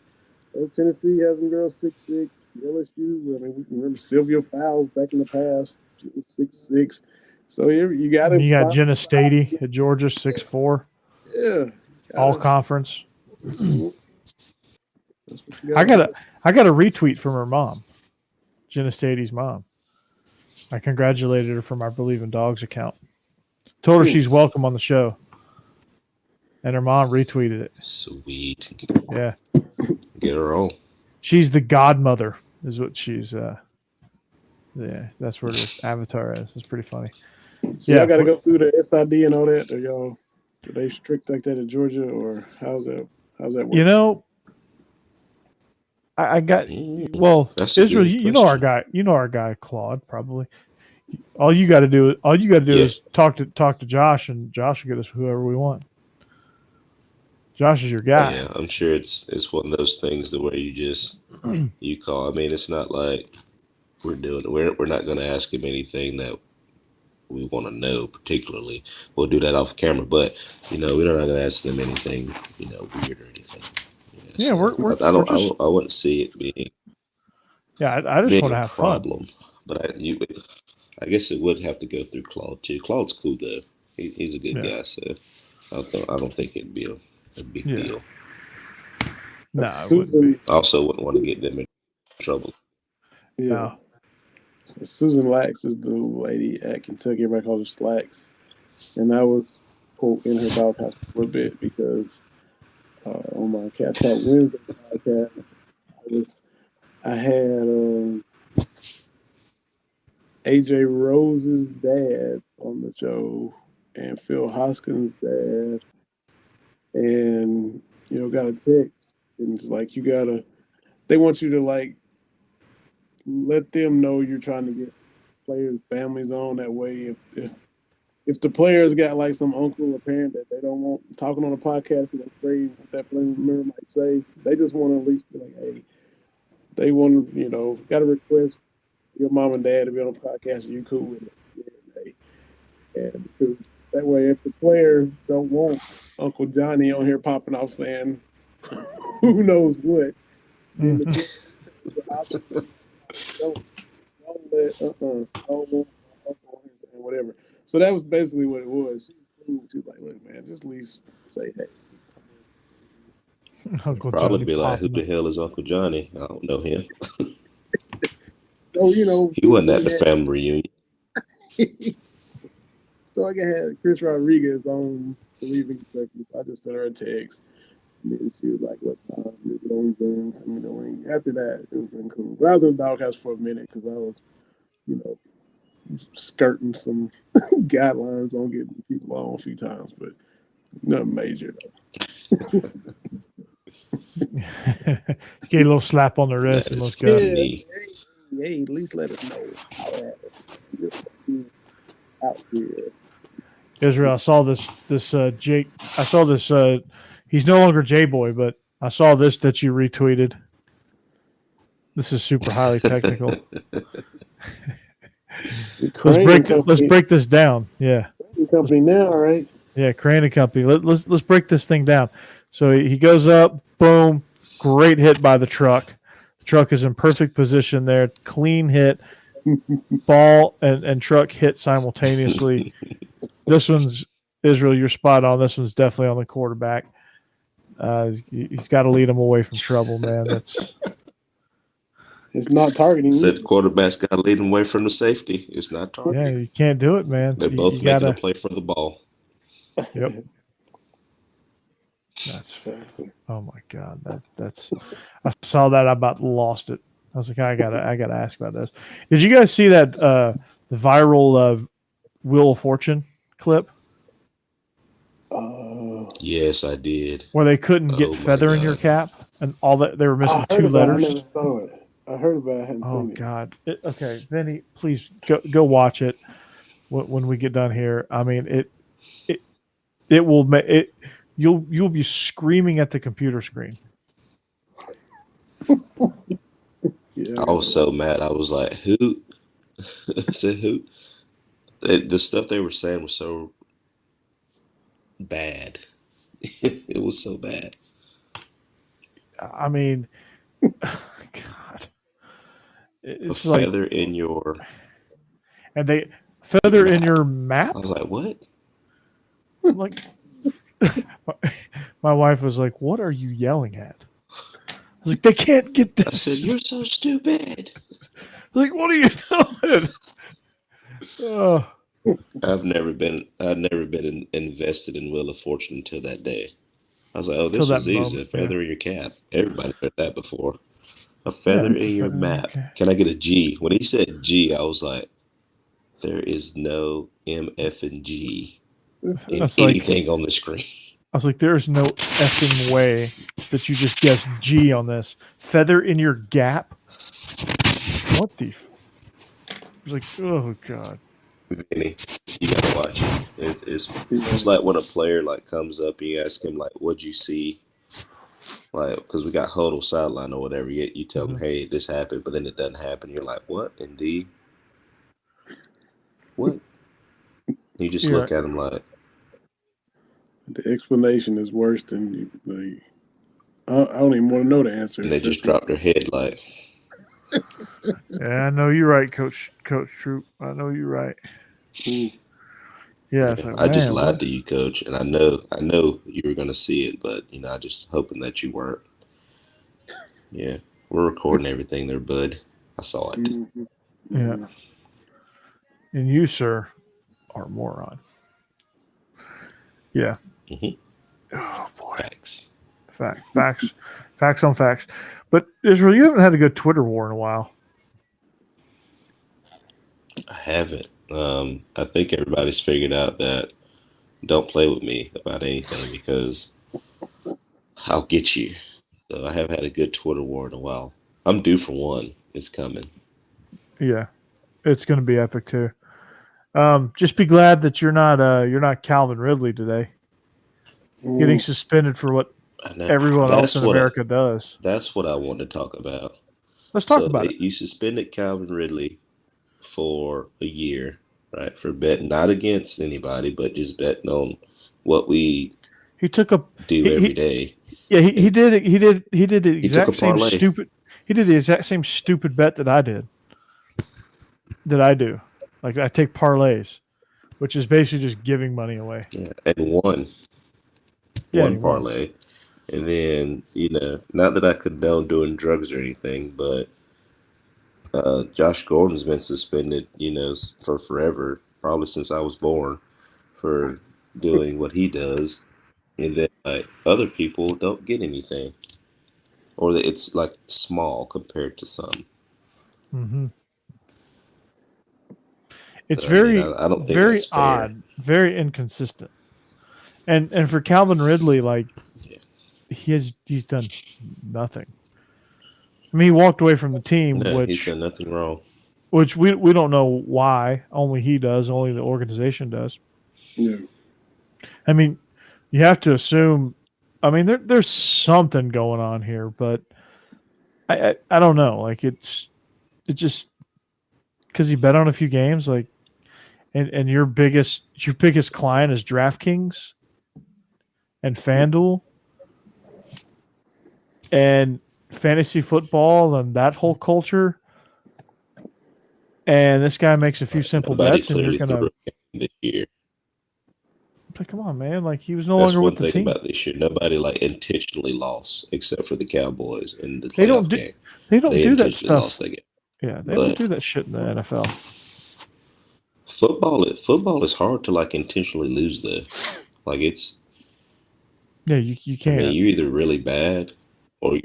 Tennessee has some girls 6'6". LSU, we can remember Sylvia Fowles back in the past. She was 6'6". So you got Jenna Stady at Georgia, 6'4". Yeah. All conference. I got a retweet from her mom, Jenna Stady's mom. I congratulated her from our Believe in Dogs account. Told her she's welcome on the show. And her mom retweeted it. Sweet. Yeah. Get her on. She's the godmother, is what she's yeah, that's where the avatar is. It's pretty funny. So y'all gotta go through the SID and all that. Are they strict like that in Georgia, or how's that work? I got Israel. You know our guy. You know our guy Claude. Probably. All you got to do is talk to Josh, and Josh will get us whoever we want. Josh is your guy. Yeah, I'm sure it's one of those things the way you call. I mean, it's not like we're not going to ask him anything that we want to know particularly. We'll do that off camera, but we're not going to ask them anything weird or anything. Yeah, so I wouldn't see it being. Yeah, I just want to have problem, fun. But I guess it would have to go through Claude too. Claude's cool though. He's a good guy, so I don't think it'd be a big deal. No, Susan also wouldn't want to get them in trouble. Yeah. No. Susan Lax is the lady at Kentucky. Everybody calls her Slacks. And I was, quote, in her doghouse a little bit because on my Cats Talk Wednesday podcast, I had AJ Rose's dad on the show and Phil Hoskins' dad, and got a text, and it's like they want you to let them know you're trying to get players' families on. That way, if the players got some uncle or parent that they don't want talking on a podcast, they're afraid what that player member might say. They just want to at least be like, hey, they want to, got a request your mom and dad to be on a podcast, and you cool with it. And because that way, if the players don't want Uncle Johnny on here popping off saying who knows what, then don't let whatever. So that was basically what it was. She was like, look, man, just at least say hey. Uncle probably Johnny be like, who the hell is Uncle Johnny? I don't know him. So he wasn't at the family reunion. So I had Chris Rodriguez on Believe in Kentucky. So I just sent her a text. And then she was like, what time? After that, it was been cool. But I was in the doghouse for a minute because I was, skirting some guidelines on getting people on a few times, but nothing major though. Get a little slap on the wrist and let's go. Hey, at least let us know how out here. Israel, I saw this Jake. I saw this. He's no longer J-Boy, but I saw this that you retweeted. This is super highly technical. Let's break this down. Yeah. Company now, all right? Yeah, Crane and Company. Let's break this thing down. So he goes up, boom, great hit by the truck. The truck is in perfect position there, clean hit, ball and truck hit simultaneously. This one's Israel. You're spot on. This one's definitely on the quarterback. He's got to lead him away from trouble, man. It's not targeting. Said the quarterback's got to lead him away from the safety. It's not targeting. Yeah, you can't do it, man. They're both making a play for the ball. Yep. Oh my God. That's I saw that. I about lost it. I was like, I gotta ask about this. Did you guys see that the viral Wheel of Fortune clip Yes, I did. where they couldn't get Oh my feather in your God. cap and all that they were missing I heard two about it. I letters? never saw it. I heard about it. I hadn't Oh seen it. God. Okay, Vinny, please go watch it when we get done here. I mean, it will make it. You'll be screaming at the computer screen. Yeah, I was so mad. I was like, who? I said, who? The stuff they were saying was so bad. It was so bad. I mean, God, it's A like, feather in your and they feather in map. your I map. was like, what? I'm like, my wife was like, "What are you yelling at?" I was like, "They can't get I said, this." you're so stupid. Like, what are you doing? Oh, I've never been invested in Wheel of Fortune until that day. I was like, oh, till this that was easy. A moment, yeah. feather in your cap. Everybody heard that before. A Yeah, feather it's a in your feather in your map. cap. Can I get a G? When he said G, I was like, there is no M, F, and G in That's like, anything on the screen. I was like, "There's no effing way that you just guessed G on this feather in your gap." What the? I was like, "Oh God." Vinny, you gotta watch it. It's like when a player like comes up and you ask him like, "What'd you see?" Like, because we got huddle sideline or whatever. You tell them, "Hey, this happened," but then it doesn't happen. You're like, "What? Indeed? What?" You just You're look right. at him like, the explanation is worse than you. Like, I don't even want to know the answer. and they just Especially, drop their head like, Yeah, I know you're right, Coach Troop. I know you're right. Yeah, it's like, I just man, lied what? to you, coach, and I know you were gonna see it, but I just hoping that you weren't. Yeah, we're recording everything there, bud. I saw it. Yeah. And you, sir, are a moron. Yeah. Mhm. Oh boy. Facts. Facts on facts. But Israel, you haven't had a good Twitter war in a while. I haven't. I think everybody's figured out that don't play with me about anything because I'll get you. So I haven't had a good Twitter war in a while. I'm due for one. It's coming. Yeah. It's gonna be epic too. Just be glad that you're not Calvin Ridley today. Getting suspended for what I know. everyone else in America does. That's what I want to talk about. Let's talk So about it. you suspended Calvin Ridley for a year, right? For betting not against anybody, but just betting on what we He took a do every day. Yeah, he did the He took a exact same parlay. stupid. He did the exact same stupid bet that I did. That I do, like I take parlays, which is basically just giving money away. Yeah, and one Yeah, he won. parlay. And then, not that I condone doing drugs or anything, but Josh Gordon's been suspended, for forever, probably since I was born, for doing what he does. And then, like, other people don't get anything, or that it's like small compared to some. Mm-hmm. It's So, I mean, very I don't think very that's fair. odd, very inconsistent. And for Calvin Ridley, like Yeah. he's done nothing. I mean, he walked away from the team, No, he's which done nothing wrong. we don't know why. Only he does. Only the organization does. Yeah. I mean, you have to assume. I mean, there's something going on here, but I don't know. Like it just because he bet on a few games, like, and your biggest client is DraftKings and FanDuel and fantasy football and that whole culture. And this guy makes a few simple Nobody bets, and you're clearly gonna threw him this year. like, come on, man! Like he was no That's longer one with the thing team. about this year. Nobody like intentionally lost, except for the Cowboys in the They don't playoff do game. they don't They do that intentionally stuff. lost that game. Yeah, they don't But do that shit in the NFL. football is hard to like intentionally lose though. Like it's, Yeah, you I mean, can't. you're either really bad or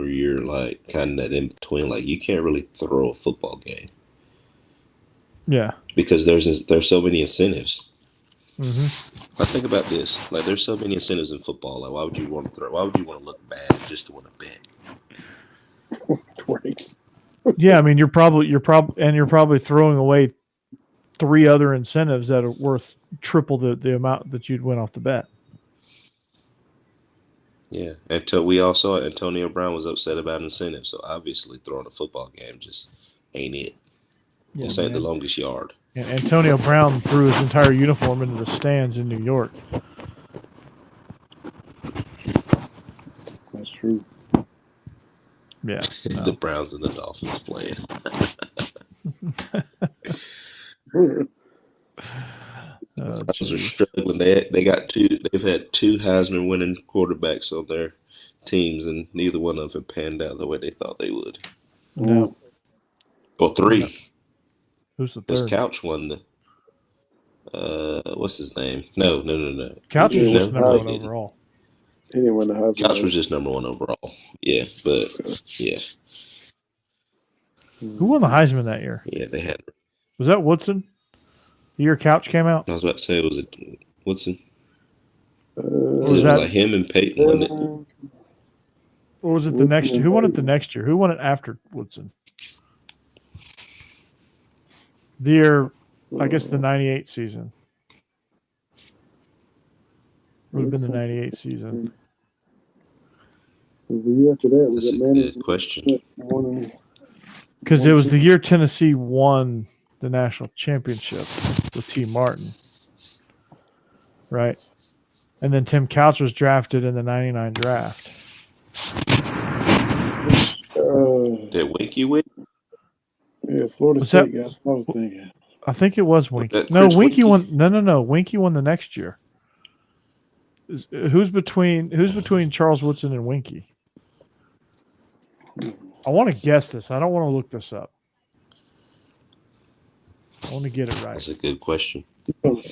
you're like kind of that in between. Like you can't really throw a football game. Yeah. Because there's so many incentives. Mm-hmm. I think about this. Like there's so many incentives in football. Like why would you want to throw? Why would you want to look bad just to want to bet? Right. Yeah, I mean you're probably throwing away 3 other incentives that are worth triple the amount that you'd win off the bet. Yeah. Until we all saw it, Antonio Brown was upset about incentives. So obviously throwing a football game just ain't it. Yeah, This ain't the longest yard. And Antonio Brown threw his entire uniform into the stands in New York. That's true. Yeah. No. The Browns and the Dolphins playing. Browns are struggling. They've had 2 Heisman winning quarterbacks on their teams, and neither one of them panned out the way they thought they would. No. Or 3. No. Who's the This third? Couch won the. What's his name? No. Couch was just number 1 overall. He didn't win the Heisman. Couch was just number 1 overall. Yeah, but yeah. Who won the Heisman that year? Yeah, they had. Was that Woodson? The year Couch came out? I was about to say, was it Woodson? Was it that was like him and Peyton won it. Or was it the next year? Who won it the next year? Who won it after Woodson? The year, I guess the 98 season. Would have been the 98 season. The year after that was That's a good question. Because it was the year Tennessee won the national championship with T. Martin. Right? And then Tim Couch was drafted in the 99 draft. Did Winky win? Yeah, Florida State guys. I was thinking. I think it was Winky. No, Winky won. No. Winky won the next year. Who's between Charles Woodson and Winky? I want to guess this. I don't want to look this up. I want to get it right. That's a good question. Could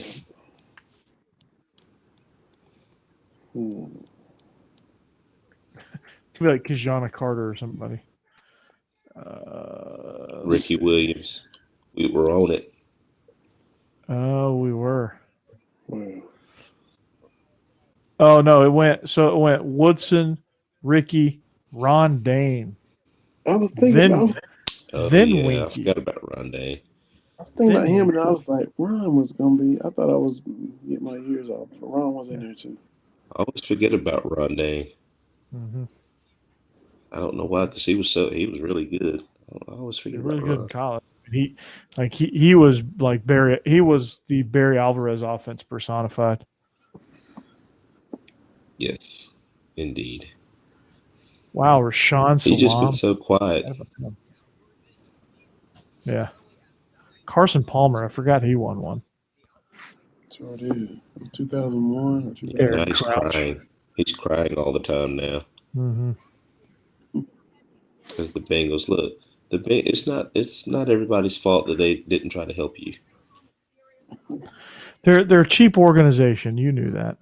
be like Kajana Carter or somebody. Ricky Williams. We were on it. Oh, we were. Wow. Oh no, it went Woodson, Ricky, Ron Dane. I was thinking Winky. I forgot about Ron Dane. I was thinking about him, and I was like, Ron was gonna be. I thought I was getting my years off, but Ron was in there too. I always forget about Ron Dane. Mm-hmm. I don't know why, because he was really good. I always forget about really Ron. good in college. He was like Barry. He was the Barry Alvarez offense personified. Yes, indeed. Wow, Rashawn Salam. He's just been so quiet. Yeah. Carson Palmer, I forgot he won one. So it is 2001 or 2000. And now he's crying. He's crying all the time now. Mm-hmm. Because the Bengals, look, it's not everybody's fault that they didn't try to help you. They're a cheap organization. You knew that.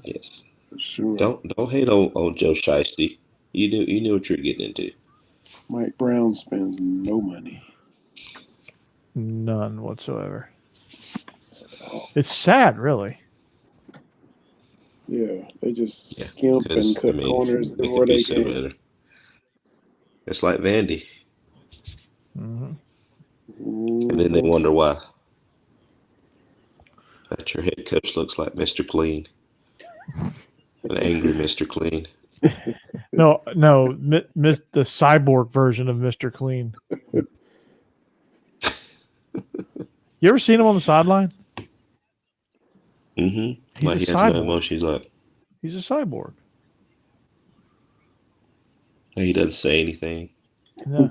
Yes. Sure. Don't hate on Joe Shiesty. You knew what you're getting into. Mike Brown spends no money. None whatsoever. It's sad, really. Yeah, they just skimp and cut corners they where they so can. better. It's like Vandy. Mm-hmm. And then they wonder why. That your head coach looks like Mr. Clean. An angry Mr. Clean. No, the cyborg version of Mr. Clean. You ever seen him on the sideline? Mm-hmm. He's like a he has cyborg. no emotions. Like He's a cyborg. he doesn't say anything. Yeah.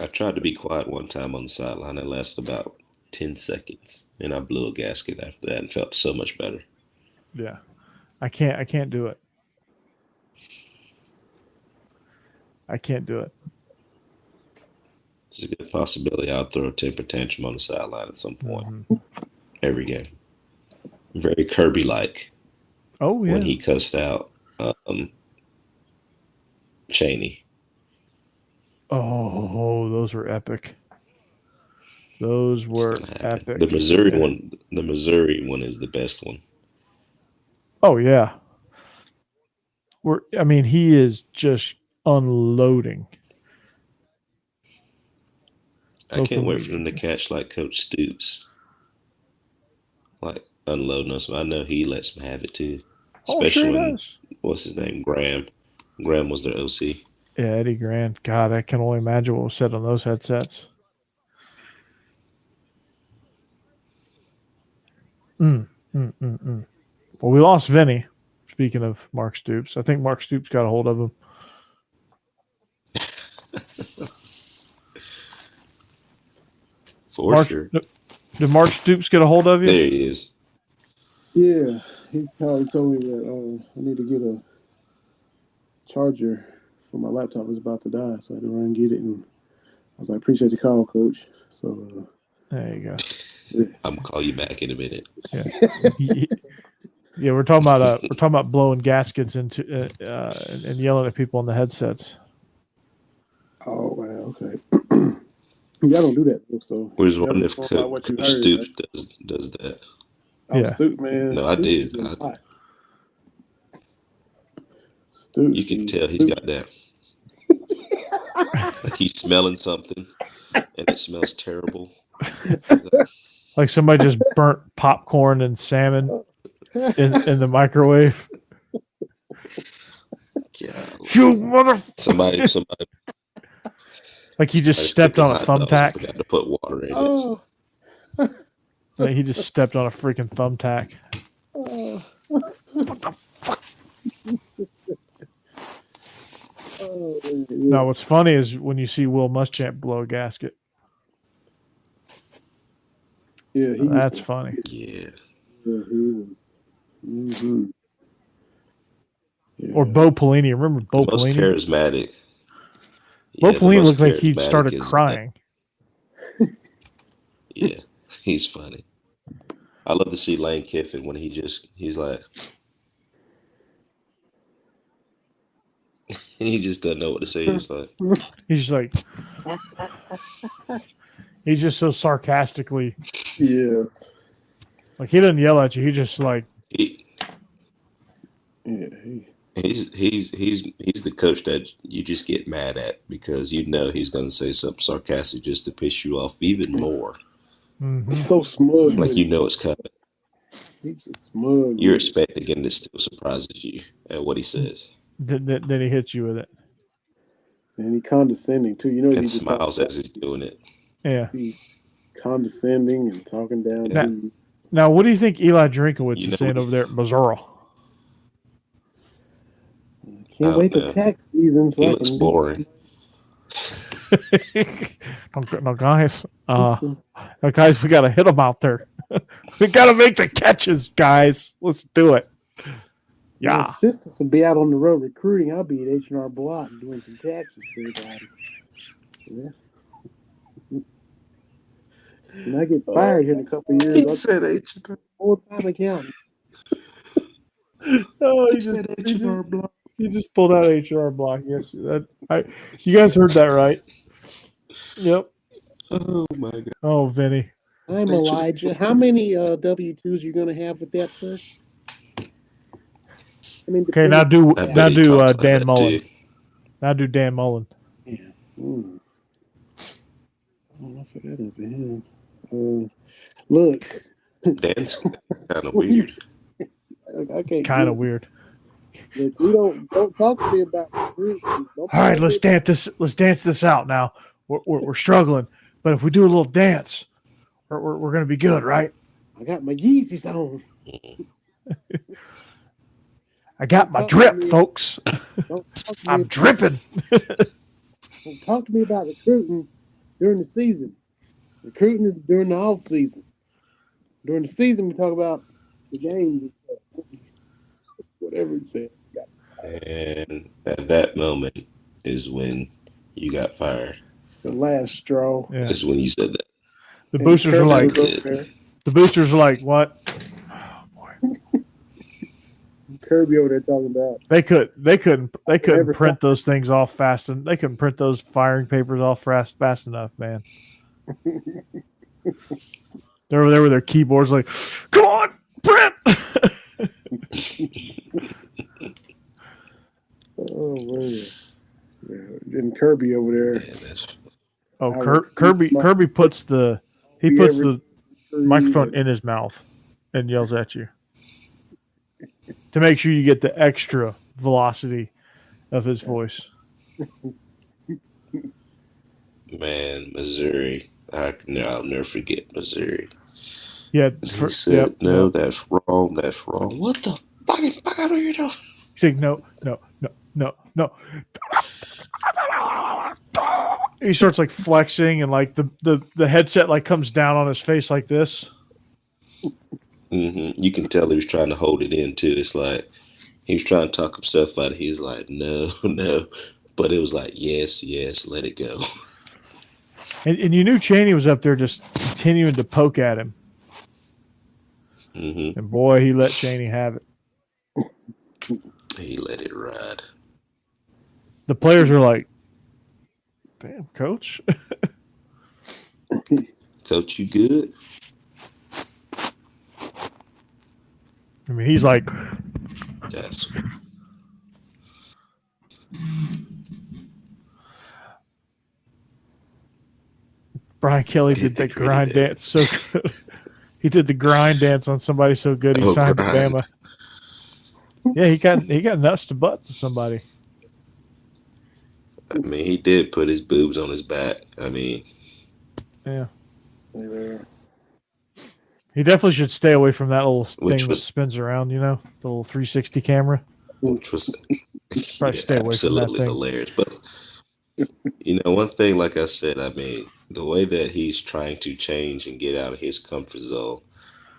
I tried to be quiet one time on the sideline. It lasted about 10 seconds, and I blew a gasket after that and felt so much better. Yeah. I can't do it. I can't do it. There's a good possibility I'll throw a temper tantrum on the sideline at some point. Mm-hmm. Every game. Very Kirby-like. Oh yeah. when he cussed out Cheney. Oh, those were epic. Those were It's gonna happen. epic. The Missouri Yeah. one, the Missouri one is the best one. Oh yeah. I mean, he is just unloading. I can't wait for them to catch like Coach Stoops, like unloading us. I know he lets them have it too, Oh, sure especially he when does. what's his name, Graham. Graham was their OC. Yeah, Eddie Grant. God, I can only imagine what was said on those headsets. Well, we lost Vinny. Speaking of Mark Stoops, I think Mark Stoops got a hold of him. Sure. Did Mark Stoops get a hold of you? There he is. Yeah, he probably told me that I need to get a charger for my laptop. It was about to die, so I had to run and get it. And I was like, "Appreciate the call, Coach." So there you go. Yeah. I'm gonna call you back in a minute. Yeah, yeah. We're talking about blowing gaskets into and yelling at people on the headsets. Oh wow, okay. Y'all don't do that, so. We was wondering if what Coach you heard, Stoops does that. Oh, Yeah. Stoops, man. No, I Stoops do. Stoops, You can tell he's got that. Like he's smelling something, and it smells terrible. Like somebody just burnt popcorn and salmon in the microwave. You mother! Somebody. Like he just stepped on a thumbtack. Forgot to put water in Oh. it. Like he just stepped on a freaking thumbtack. What the fuck? Oh, yeah. No, what's funny is when you see Will Muschamp blow a gasket. Yeah, that's funny. Yeah. Yeah, he was. Mm-hmm. Or Bo Pelini. Remember Bo the most Pelini? Charismatic. Bo Pelini looked like he started crying. Yeah, he's funny. I love to see Lane Kiffin when he's like, he just doesn't know what to say. He's just so sarcastically. Yes. Like he doesn't yell at you. He just like. He's the coach that you just get mad at because you know he's going to say something sarcastic just to piss you off even more. Mm-hmm. He's so smug. Like you know it's coming. He's just smug. You're expecting him to still surprises you at what he says. Then he hits you with it. And he condescending too. You know, and he smiles as he's doing it. Yeah. He's condescending and talking down. Now, what do you think Eli Drinkowitz is saying over there at Missouri? Can't wait till tax season. He looks boring. No, guys. Guys, we got to hit them out there. We got to make the catches, guys. Let's do it. Yeah. My sisters will be out on the road recruiting. I'll be at H&R Block doing some taxes for everybody. Yeah. When I get fired here in a couple of years, He said H&R. Full-time accountant. Oh, he just pulled out H&R Block. Yes, you guys heard that right? Yep. Oh my God. Oh, Vinny. I'm Elijah. How many W-2s are you going to have with that, sir? I mean, okay, now do Dan Mullen. Too. Now do Dan Mullen. Yeah. I don't know if that over him. Look. Dan's kind of weird. Okay. Kind of weird. Look, we don't talk to me about recruiting. All right, let's dance this out now. We're struggling, but if we do a little dance, we're going to be good, right? I got my Yeezys on. I got my drip, folks. I'm dripping. Don't talk to me about recruiting during the season. Recruiting is during the off season. During the season, we talk about the games and stuff. Whatever he said. And at that moment is when you got fired. The last straw. Yeah. Is when you said that. The boosters are like, what? Oh, boy. Kirby over there talking about They couldn't Never print those things off fast, and they couldn't print those firing papers off fast enough, man. They're over there with their keyboards, like, come on, print. oh man. Yeah. And Kirby over there. Yeah, that's Oh, Kirby puts the microphone in his mouth and yells at you to make sure you get the extra velocity of his voice. man, Missouri. I'll never forget Missouri. Yeah, He said, "No, that's wrong. That's wrong. What the fuck are you doing?" He's like, no. He starts like flexing, and like the headset like comes down on his face like this. You can tell he was trying to hold it in too. It's like he was trying to talk himself out. He's like, no, but it was like, yes, let it go. And you knew Chaney was up there just continuing to poke at him. And boy, he let Chaney have it. He let it ride. The players are like, damn, coach. Coach, you good? I mean, he's like, That's Brian Kelly did the grind dance so good. He did the grind dance on somebody so good he signed to Bama. Yeah, he got nuts to butt to somebody. I mean, he did put his boobs on his back. I mean, yeah. He definitely should stay away from that little thing that spins around, you know, the little 360 camera. Which was probably stay away from that thing. Hilarious. But you know, one thing, like I said, I mean, the way that he's trying to change and get out of his comfort zone,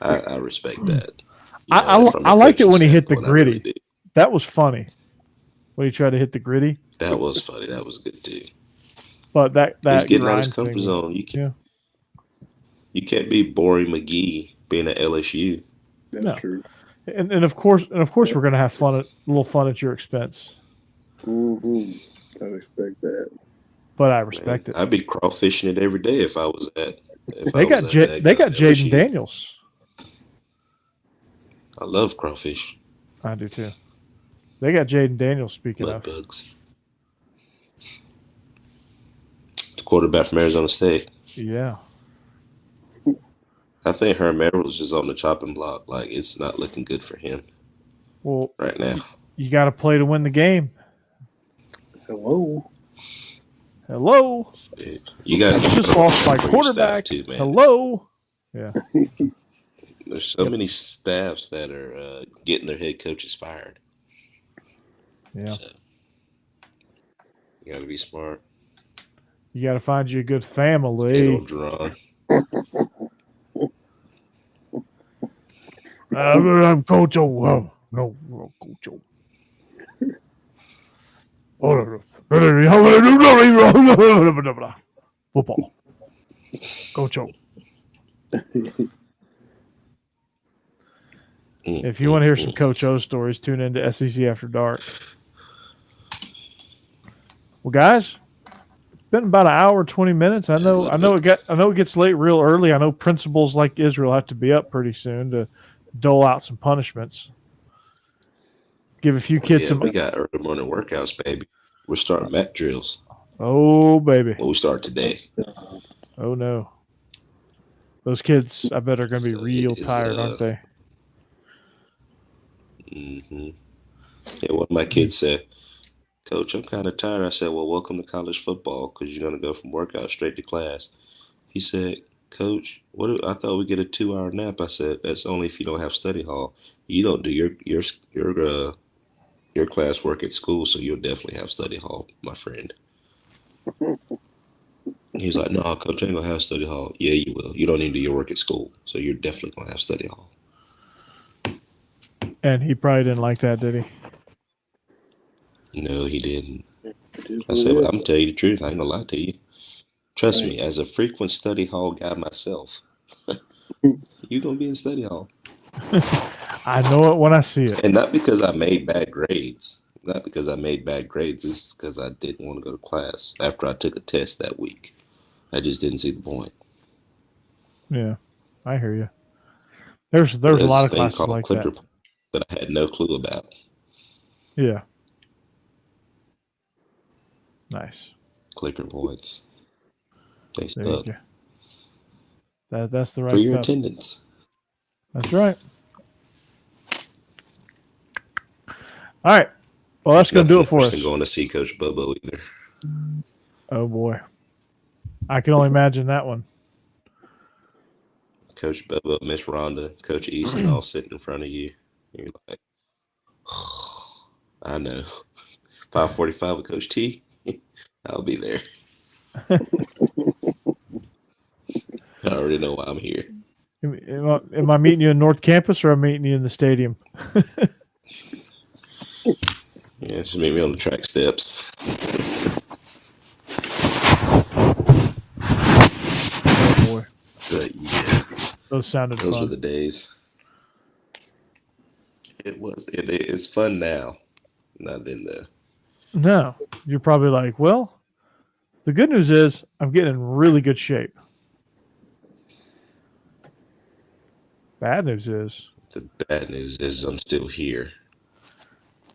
I respect that. I liked it when he hit the gritty. Really that was funny. When he tried to hit the gritty. That was funny. That was good too. But that he's getting out of his comfort zone. You can't be Boring McGee being at LSU. That's true. And of course we're gonna have a little fun at your expense. I respect that. But I respect it. I'd be crawfishing it every day if I was at. They got Jaden Daniels. I love crawfish. I do too. They got Jaden Daniels. Speaking Mud of bugs, the quarterback from Arizona State. Yeah. I think Herm Edwards is on the chopping block. Like, it's not looking good for him. Well, right now, you got to play to win the game. Hello. You got just lost my quarterback. Too, man. Hello. Yeah. There's so many staffs that are getting their head coaches fired. Yeah. So, you got to be smart. You got to find you a good family. I'm Coach O. No, Coach O. Football. Coach O. If you want to hear some Coach O stories, tune into SEC After Dark. Well, guys, it's been about an hour, 20 minutes. I know it gets late real early. I know principals like Israel have to be up pretty soon to dole out some punishments. Give a few kids some. We got early morning workouts, baby. We're starting mat drills. Oh, baby. Well, we start today. Oh, no. Those kids, I bet, are going to be real tired, aren't they? Yeah, one of my kids said, Coach, I'm kind of tired. I said, well, welcome to college football because you're going to go from workout straight to class. He said, Coach, I thought we'd get a 2-hour nap. I said, that's only if you don't have study hall. You don't do your class work at school, so you'll definitely have study hall, my friend. He's like, no, Coach, I ain't going to have study hall. Yeah, you will. You don't need to do your work at school, so you're definitely going to have study hall. And he probably didn't like that, did he? No, he didn't. I said, well, I'm going to tell you the truth. I ain't going to lie to you. Trust me, as a frequent study hall guy myself, you're going to be in study hall. I know it when I see it. And not because I made bad grades. Not because I made bad grades. It's because I didn't want to go to class after I took a test that week. I just didn't see the point. Yeah, I hear you. There's a There's lot this of thing classes called like clicker that. that I had no clue about. Yeah. Nice. Clicker points. They There you suck. go. That's the For right your stuff. attendance. That's right. All right. Well, that's going to do it for us. Than going to see Coach Bobo either. Oh boy, I can only imagine that one. Coach Bobo, Miss Rhonda, Coach Easton all sitting in front of you. You're like, I know. 5:45 with Coach T. I'll be there. I already know why I'm here. Am I meeting you in North Campus or am I meeting you in the stadium? Yeah, just meet me on the track steps. Oh boy, But yeah, those sounded those fun. were the days. It was. It's fun now. Not then though. No, you're probably like, well, the good news is I'm getting in really good shape. Bad news is The bad news is I'm still here.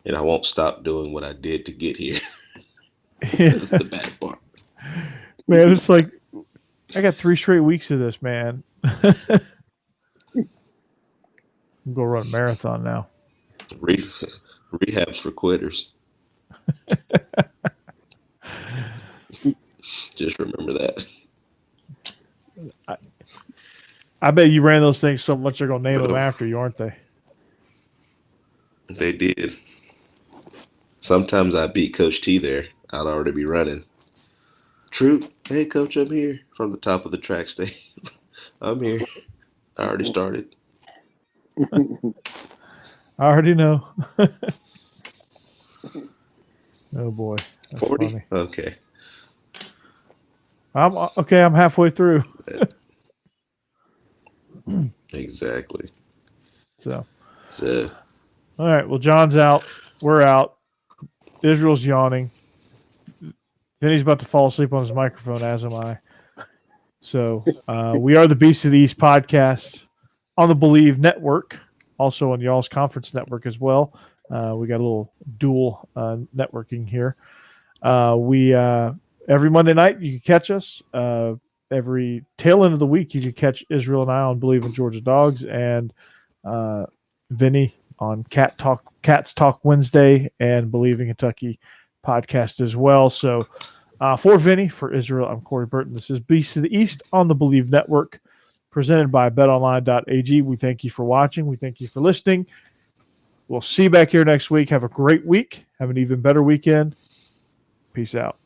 And I won't stop doing what I did to get here. That's the bad part. Man, it's like I got 3 straight weeks of this, man. I'm going to run a marathon now. Rehabs for quitters. Just remember that. I bet you ran those things so much they're going to name them after you, aren't they? They did. Sometimes I beat Coach T there. I'd already be running. Troop, hey Coach, I'm here from the top of the track stage. I'm here. I already started. I already know. Oh boy, that's 40? funny. Okay. I'm halfway through. Exactly. So, all right. Well, John's out. We're out. Israel's yawning. Vinny's about to fall asleep on his microphone, as am I. So, we are the Beast of the East podcast on the Believe Network, also on y'all's conference network as well. We got a little dual networking here. We every Monday night you can catch us. Every tail end of the week you can catch Israel and I on Believe in Georgia Dogs and Vinny on Cats Talk Wednesday and Believe in Kentucky podcast as well. So for Vinny, for Israel, I'm Corey Burton. This is Beast of the East on the Believe Network, presented by betonline.ag. We thank you for watching. We thank you for listening. We'll see you back here next week. Have a great week. Have an even better weekend. Peace out.